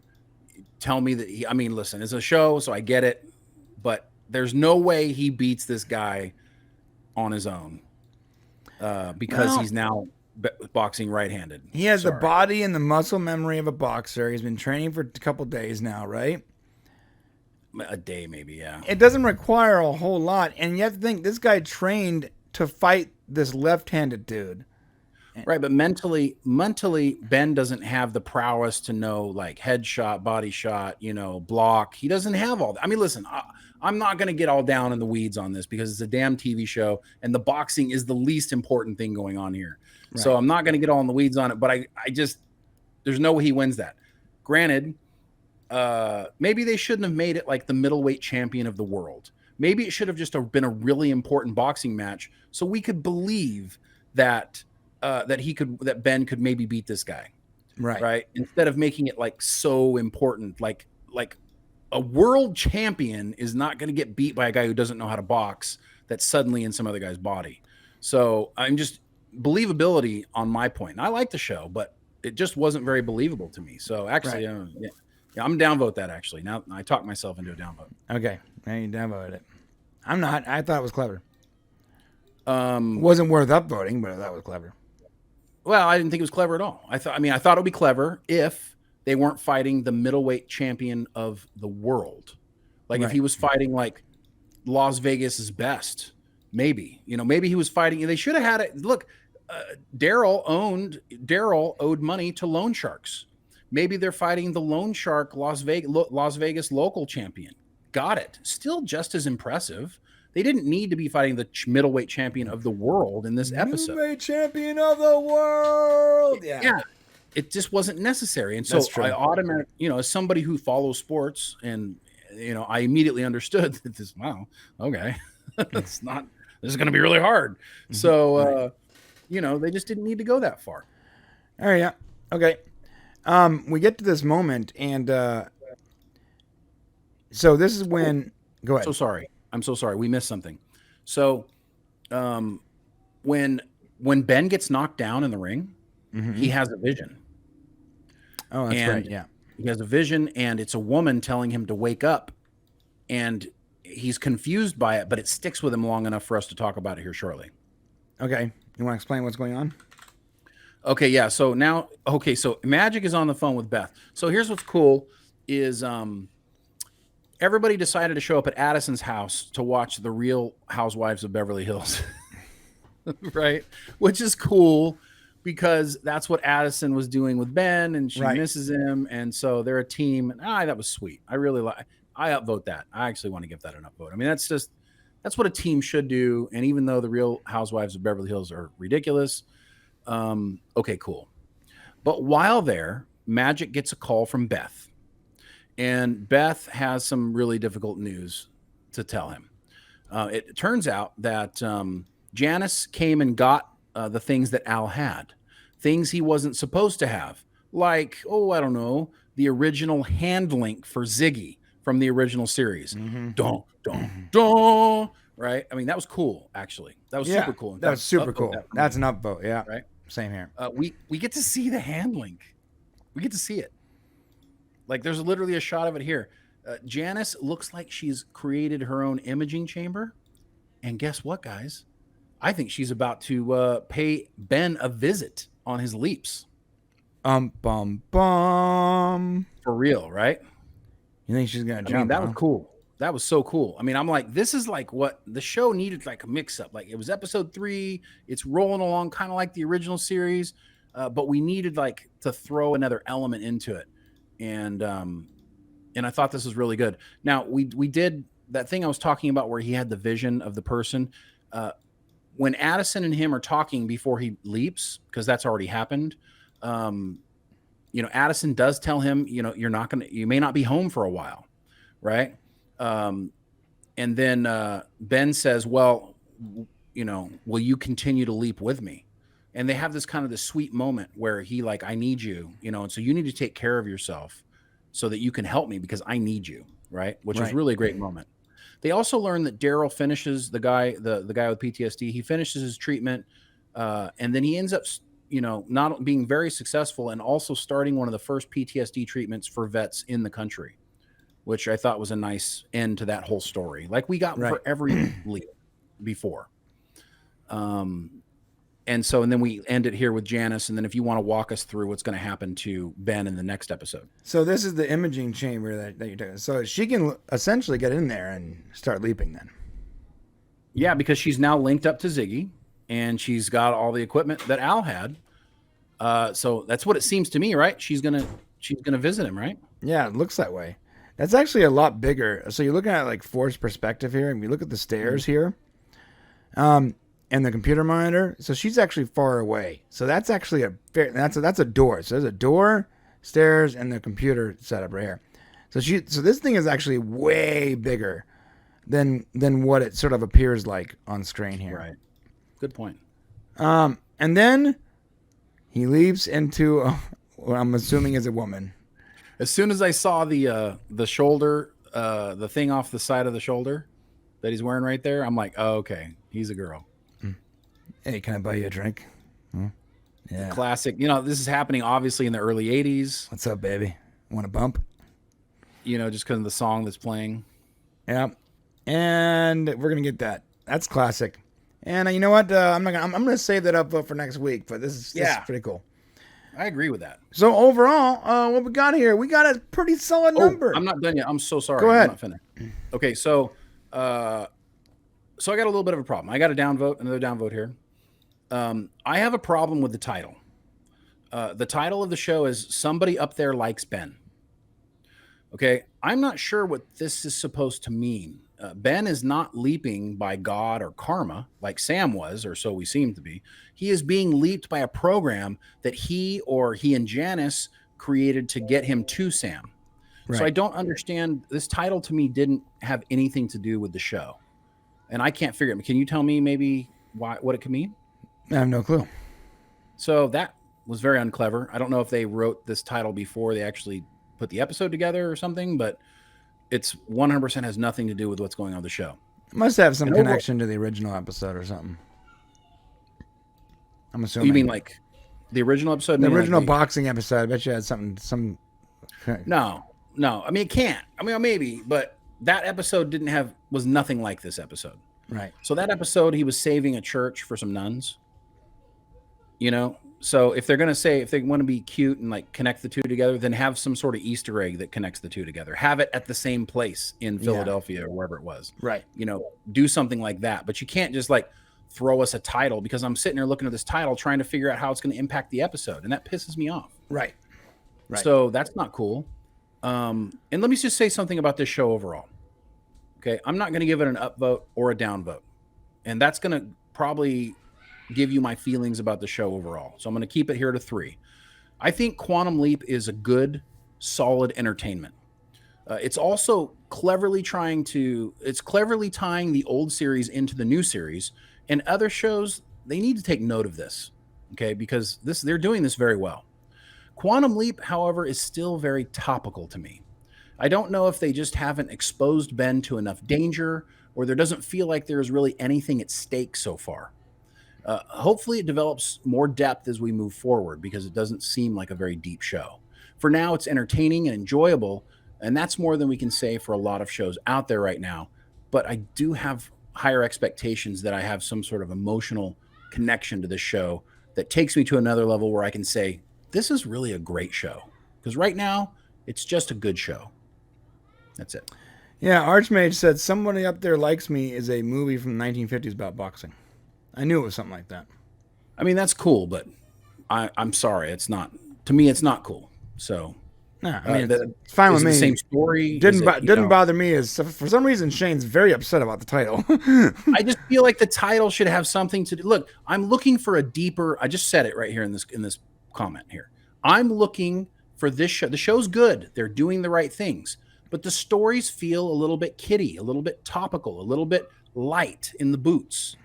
tell me that listen, it's a show, so I get it, but there's no way he beats this guy on his own because he's now boxing right-handed. He has the body and the muscle memory of a boxer. He's been training for a couple days now, right? A day, maybe, yeah. It doesn't require a whole lot, and you have to think this guy trained to fight this left-handed dude. Right, but mentally, Ben doesn't have the prowess to know headshot, body shot, block. He doesn't have all that. Listen, I'm not going to get all down in the weeds on this because it's a damn TV show, and the boxing is the least important thing going on here. Right. So I'm not going to get all in the weeds on it, but I just there's no way he wins that. Granted, maybe they shouldn't have made it like the middleweight champion of the world. Maybe it should have just been a really important boxing match so we could believe that that Ben could maybe beat this guy. Right. Instead of making it so important, like a world champion is not going to get beat by a guy who doesn't know how to box that's suddenly in some other guy's body. So I'm just believability on my point. And I like the show, but it just wasn't very believable to me. So actually, I'm downvote that actually. Now I talked myself into a downvote. Okay. You downvoted it. I'm not. I thought it was clever. Well, Wasn't worth upvoting, but I thought it was clever. I didn't think it was clever at all. I thought it would be clever if they weren't fighting the middleweight champion of the world. Like if he was fighting like Las Vegas's best, maybe, maybe he was fighting. They should have had it. Look, Daryl owed money to loan sharks. Maybe they're fighting the loan shark Las Vegas local champion. Got it. Still just as impressive. They didn't need to be fighting the middleweight champion of the world in this episode. Middleweight champion of the world. Yeah. It just wasn't necessary. And so I automatically, as somebody who follows sports, and I immediately understood that this. Wow, okay, this is going to be really hard. So they just didn't need to go that far. All right, yeah, okay. We get to this moment, and so this is when. Go ahead. I'm so sorry. We missed something. So, when Ben gets knocked down in the ring, he has a vision. Oh, that's right. Yeah, he has a vision, and it's a woman telling him to wake up, and he's confused by it, but it sticks with him long enough for us to talk about it here shortly. Okay, you want to explain what's going on? Okay, yeah. So now, so Magic is on the phone with Beth. So here's what's cool is everybody decided to show up at Addison's house to watch The Real Housewives of Beverly Hills, right? Which is cool because that's what Addison was doing with Ben, and she misses him, and so they're a team. That was sweet. I really I upvote that. I actually want to give that an upvote. I mean, that's what a team should do. And even though The Real Housewives of Beverly Hills are ridiculous, okay, cool. But while there, Magic gets a call from Beth. And Beth has some really difficult news to tell him. It turns out that Janis came and got the things that Al had, things he wasn't supposed to have, like, I don't know, the original hand link for Ziggy from the original series. Dun, dun, dun, right? I mean, that was cool, actually. That was super cool. That was super cool. That's an upvote, yeah. Right? Same here. We get to see the hand link. We get to see it. Like, there's literally a shot of it here. Janis looks like she's created her own imaging chamber. And guess what, guys? I think she's about to pay Ben a visit on his leaps. Bum. For real, right? You think she's going to jump? I mean, that was cool. That was so cool. I mean, I'm like, this is like what the show needed, like a mix-up. Like, it was episode 3. It's rolling along kind of like the original series. But we needed, like, to throw another element into it. And I thought this was really good. Now, we did that thing I was talking about where he had the vision of the person. When Addison and him are talking before he leaps, because that's already happened, Addison does tell him, you may not be home for a while, right? And then Ben says, well, will you continue to leap with me? And they have this kind of this sweet moment where he like, I need you, and so you need to take care of yourself so that you can help me because I need you, right? Which is really a great moment. They also learn that Daryl finishes the guy with PTSD. He finishes his treatment, and then he ends up, not being very successful and also starting one of the first PTSD treatments for vets in the country, which I thought was a nice end to that whole story. Like we got for every lead before. And then we end it here with Janis. And then if you want to walk us through what's going to happen to Ben in the next episode. So this is the imaging chamber that you're doing. So she can essentially get in there and start leaping then. Yeah, because she's now linked up to Ziggy and she's got all the equipment that Al had. So that's what it seems to me, right? She's gonna visit him, right? Yeah, it looks that way. That's actually a lot bigger. So you're looking at like forced perspective here, and we look at the stairs here. And the computer monitor, so she's actually far away. So that's actually that's a door. So there's a door, stairs, and the computer setup right here. So this thing is actually way bigger than what it sort of appears like on screen here. Right. Good point. And then he leaps into what I'm assuming is a woman. As soon as I saw the shoulder, the thing off the side of the shoulder that he's wearing right there, I'm like, oh, okay, he's a girl. Hey, can I buy you a drink? Yeah. Classic. This is happening obviously in the early 80s. What's up, baby? Want a bump? Just because of the song that's playing. Yeah. And we're gonna get that. That's classic. And you know what? I'm gonna save that up for next week. But this is pretty cool. I agree with that. So overall, what we got here? We got a pretty solid number. I'm not done yet. I'm so sorry. Go ahead. I'm not finished. Okay, so I got a little bit of a problem. I got a downvote, another downvote here. I have a problem with the title. The title of the show is Somebody Up There Likes Ben. Okay, I'm not sure what this is supposed to mean. Ben is not leaping by God or karma like Sam was, or so we seem to be. He is being leaped by a program that he and Janis created to get him to Sam. Right. So I don't understand. This title to me didn't have anything to do with the show. And I can't figure it. Can you tell me maybe what it could mean? I have no clue. So that was very unclever. I don't know if they wrote this title before they actually put the episode together or something, but it's 100% has nothing to do with what's going on the show. Must have some connection to the original episode or something. I'm assuming. You mean like the original episode? The original boxing episode. I bet you had something. No. I mean, it can't. I mean, maybe, but that episode was nothing like this episode. Right. So that episode, he was saving a church for some nuns. You know, so if they want to be cute and like connect the two together, then have some sort of Easter egg that connects the two together. Have it at the same place in Philadelphia or wherever it was. Right. You know, do something like that. But you can't just like throw us a title, because I'm sitting there looking at this title trying to figure out how it's going to impact the episode. And that pisses me off. Right. So that's not cool. And let me just say something about this show overall. Okay. I'm not going to give it an upvote or a downvote. And that's going to probably give you my feelings about the show overall. So I'm going to keep it here to 3. I think Quantum Leap is a good, solid entertainment. It's also cleverly tying the old series into the new series, and other shows, they need to take note of this. Okay. Because they're doing this very well. Quantum Leap, however, is still very topical to me. I don't know if they just haven't exposed Ben to enough danger, or there doesn't feel like there's really anything at stake so far. Hopefully it develops more depth as we move forward, because it doesn't seem like a very deep show. For now, it's entertaining and enjoyable, and that's more than we can say for a lot of shows out there right now. But I do have higher expectations that I have some sort of emotional connection to this show that takes me to another level where I can say, this is really a great show. Because right now, it's just a good show. That's it. Yeah, Archmage said Somebody Up There Likes Me is a movie from the 1950s about boxing. I knew it was something like that. I mean, that's cool, but I'm sorry. It's not. To me, it's not cool. So, nah, I mean, it's fine with me. The same story. Didn't bother me. For some reason, Shane's very upset about the title. I just feel like the title should have something to do. Look, I'm looking for a deeper. I just said it right here in this comment here. I'm looking for this show. The show's good. They're doing the right things, but the stories feel a little bit kiddie, a little bit topical, a little bit light in the boots.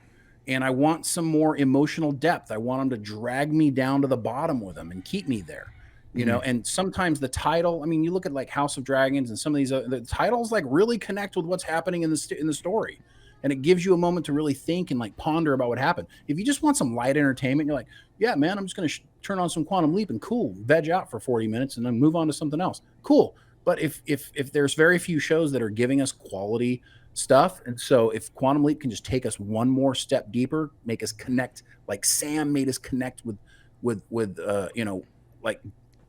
And I want some more emotional depth. I want them to drag me down to the bottom with them and keep me there, you know? And sometimes the title, I mean, you look at like House of Dragons and some of these, the titles like really connect with what's happening in the story. And it gives you a moment to really think and like ponder about what happened. If you just want some light entertainment, you're like, yeah, man, I'm just going to turn on some Quantum Leap and cool, veg out for 40 minutes and then move on to something else. Cool. But if there's very few shows that are giving us quality stuff, and so if Quantum Leap can just take us one more step deeper, make us connect like Sam made us connect with like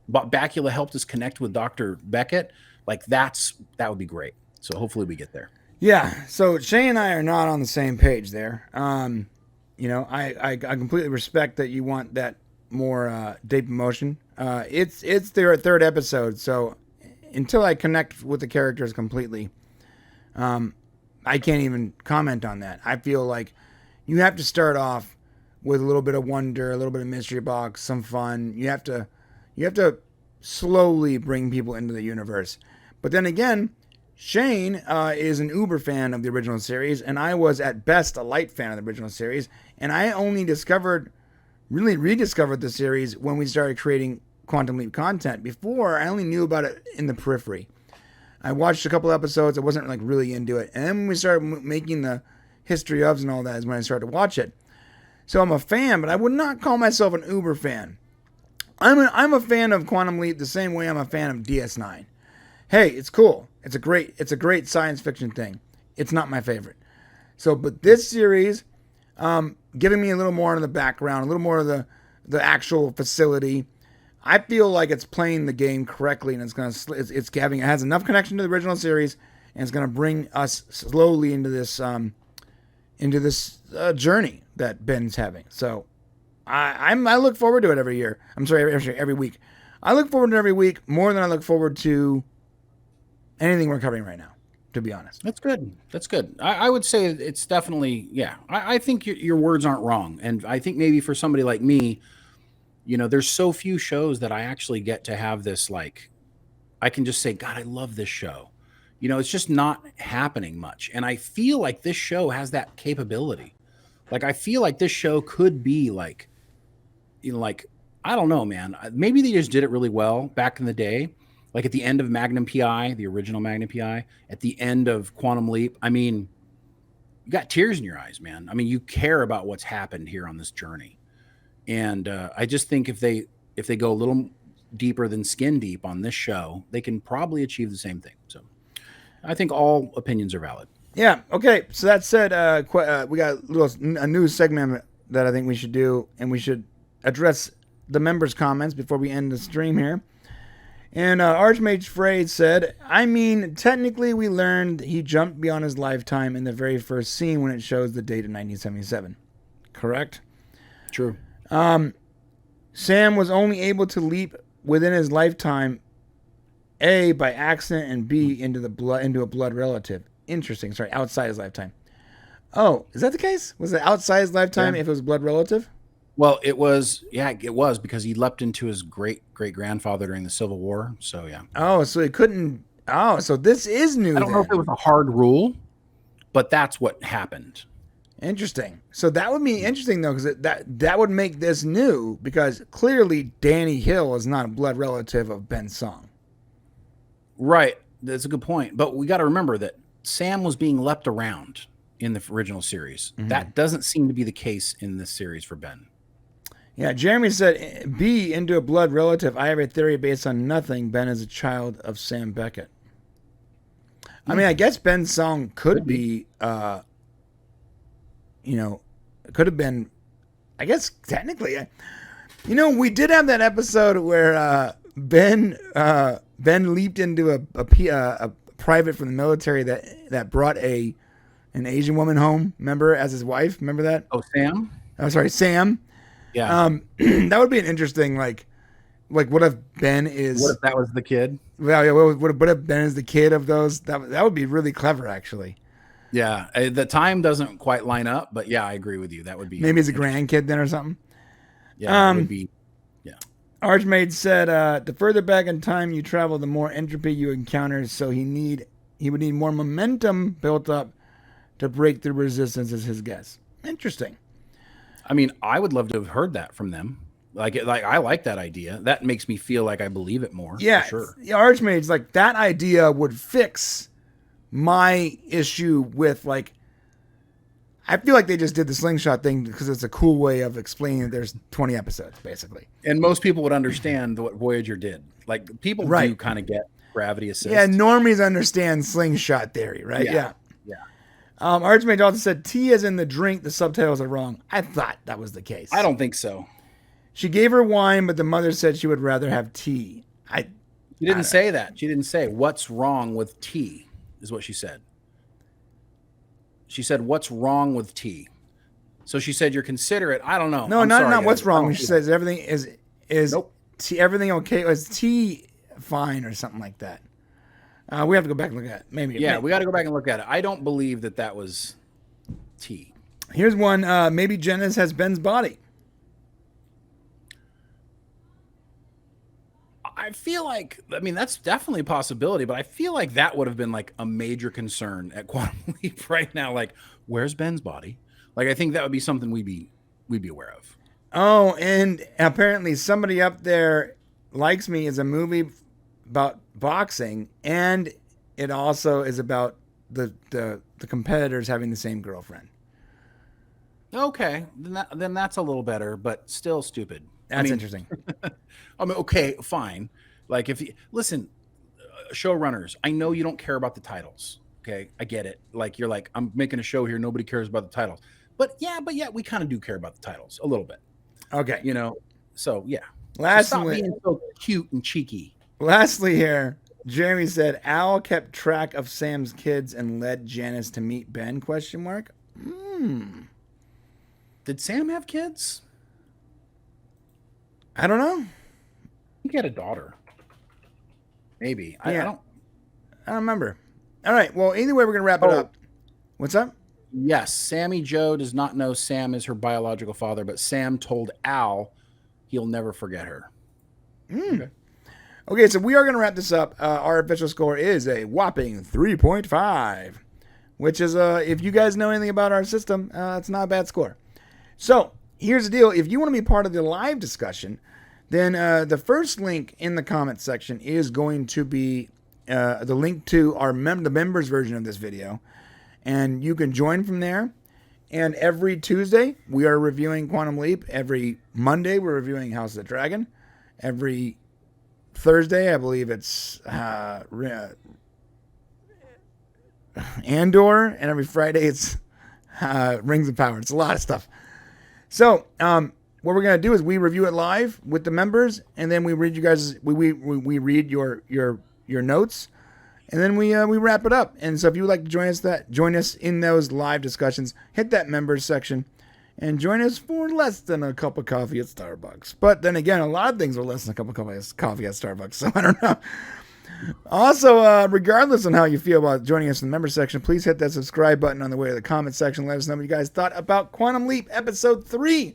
Bakula helped us connect with Dr. Beckett, like that would be great. So hopefully we get there. Yeah. So Shane and I are not on the same page there. You know, I completely respect that you want that more deep emotion. It's their third episode, so until I connect with the characters completely, I can't even comment on that. I feel like you have to start off with a little bit of wonder, a little bit of mystery box, some fun. You have to slowly bring people into the universe. But then again, Shane is an uber fan of the original series, and I was at best a light fan of the original series. And I only really rediscovered the series when we started creating Quantum Leap content. Before, I only knew about it in the periphery. I watched a couple episodes. I wasn't like really into it. And then when we started making the history ofs and all that is when I started to watch it. So I'm a fan, but I would not call myself an uber fan. I'm a fan of Quantum Leap the same way I'm a fan of DS9. Hey, it's cool. It's a great science fiction thing. it's not my favorite. So, but this series, giving me a little more in the background, a little more of the actual facility. I feel like it's playing the game correctly, and it has enough connection to the original series, and it's going to bring us slowly into this journey that Ben's having. So, I look forward to it every year. I'm sorry, every week. I look forward to it every week more than I look forward to anything we're covering right now, to be honest. That's good. That's good. I would say it's definitely, yeah. I think your words aren't wrong. And I think maybe for somebody like me, there's so few shows that I actually get to have this, like, I can just say, God, I love this show. It's just not happening much. And I feel like this show has that capability. Like, I feel like this show could be like, I don't know, man. Maybe they just did it really well back in the day. Like at the end of Magnum PI, the original Magnum PI, at the end of Quantum Leap. I mean, you got tears in your eyes, man. I mean, you care about what's happened here on this journey. And I just think if they go a little deeper than skin deep on this show, they can probably achieve the same thing. So I think all opinions are valid. Yeah. Okay. So that said, we got a new segment that I think we should do, and we should address the members' comments before we end the stream here. And Archmage Frey said, I mean, technically we learned he jumped beyond his lifetime in the very first scene when it shows the date of 1977. Correct? True. Sam was only able to leap within his lifetime, A, by accident, and B, into a blood relative. Interesting. Sorry, outside his lifetime. Oh, is that the case? Was it outside his lifetime if it was blood relative? Well, it was because he leapt into his great-great-grandfather during the Civil War. So, yeah. Oh, so he couldn't. Oh, so this is new. I don't know if it was a hard rule, but that's what happened. Interesting. So that would be interesting, though, because that would make this new, because clearly Danny Hill is not a blood relative of Ben Song. Right. That's a good point. But we got to remember that Sam was being leapt around in the original series. Mm-hmm. That doesn't seem to be the case in this series for Ben. Yeah, Jeremy said, B, into a blood relative. I have a theory based on nothing. Ben is a child of Sam Beckett. I mean, I guess Ben Song could be, could have been, I guess, technically. We did have that episode where Ben leaped into a private from the military that brought an Asian woman home, remember, as his wife. Remember that? Oh, Sam? Oh, sorry, Sam. Yeah. That would be an interesting, like what if Ben is... What if that was the kid? Well, yeah, what if Ben is the kid of those? That would be really clever, actually. Yeah. The time doesn't quite line up, but yeah, I agree with you. That would be... Maybe he's a grandkid then or something. Yeah, it would be... Yeah. Archmaid said, the further back in time you travel, the more entropy you encounter, so he would need more momentum built up to break through resistance, is his guess. Interesting. I mean, I would love to have heard that from them. Like I like that idea. That makes me feel like I believe it more. Yeah, for sure. Archmage's like, that idea would fix my issue with, like, I feel like they just did the slingshot thing because it's a cool way of explaining that there's 20 episodes, basically. And most people would understand what Voyager did. Like, people do kind of get gravity assist. Yeah, normies understand slingshot theory, right? Yeah. Archmage also said, T as in the drink, the subtitles are wrong. I thought that was the case. I don't think so. She gave her wine, but the mother said she would rather have tea. She didn't say that. She didn't say, what's wrong with tea, is what she said. She said, what's wrong with tea? So she said, you're considerate. I don't know. No, not what's wrong. She says everything is nope. Tea, everything okay? Is tea fine or something like that? We have to go back and look at it. Maybe. Yeah, we got to go back and look at it. I don't believe that was tea. Here's one. Maybe Janis has Ben's body. I feel like, I mean, that's definitely a possibility, but I feel like that would have been like a major concern at Quantum Leap right now. Like, where's Ben's body? Like, I think that would be something we'd be aware of. Oh, and apparently somebody up there likes me is a movie about boxing, and it also is about the competitors having the same girlfriend. Okay, then that's a little better, but still stupid. That's interesting. I mean, okay, fine. Like, if you listen, showrunners, I know you don't care about the titles. okay, I get it. Like, you're like, I'm making a show here. Nobody cares about the titles. But yeah, we kind of do care about the titles a little bit. Okay. You know, so yeah. Lastly, stop being so cute and cheeky. Lastly here, Jeremy said, Al kept track of Sam's kids and led Janis to meet Ben, ? Did Sam have kids? I don't know. He had a daughter. Maybe. Yeah. I don't remember. All right. Well, either way, we're going to wrap it up. What's up? Yes. Sammy Joe does not know Sam is her biological father, but Sam told Al he'll never forget her. Okay, so we are going to wrap this up. Our official score is a whopping 3.5, which is, if you guys know anything about our system, it's not a bad score. So here's the deal. If you want to be part of the live discussion, then the first link in the comments section is going to be the link to the members version of this video. And you can join from there. And every Tuesday, we are reviewing Quantum Leap. Every Monday, we're reviewing House of the Dragon. Every Thursday, I believe it's Andor. And every Friday, it's Rings of Power. It's a lot of stuff. So, what we're going to do is we review it live with the members. And then we read you guys, we read your notes. And then we wrap it up. And so if you would like to join us in those live discussions, hit that members section and join us for less than a cup of coffee at Starbucks. But then again, a lot of things are less than a cup of coffee at Starbucks. So I don't know. Also, regardless on how you feel about joining us in the members section, please hit that subscribe button on the way to the comment section. Let us know what you guys thought about Quantum Leap episode 3.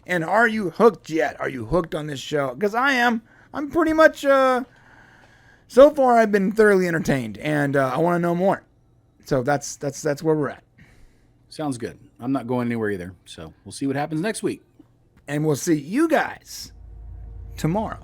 And are you hooked yet? Are you hooked on this show? Because I am. I'm pretty much... So far, I've been thoroughly entertained, and I want to know more. So that's where we're at. Sounds good. I'm not going anywhere either. So we'll see what happens next week. And we'll see you guys tomorrow.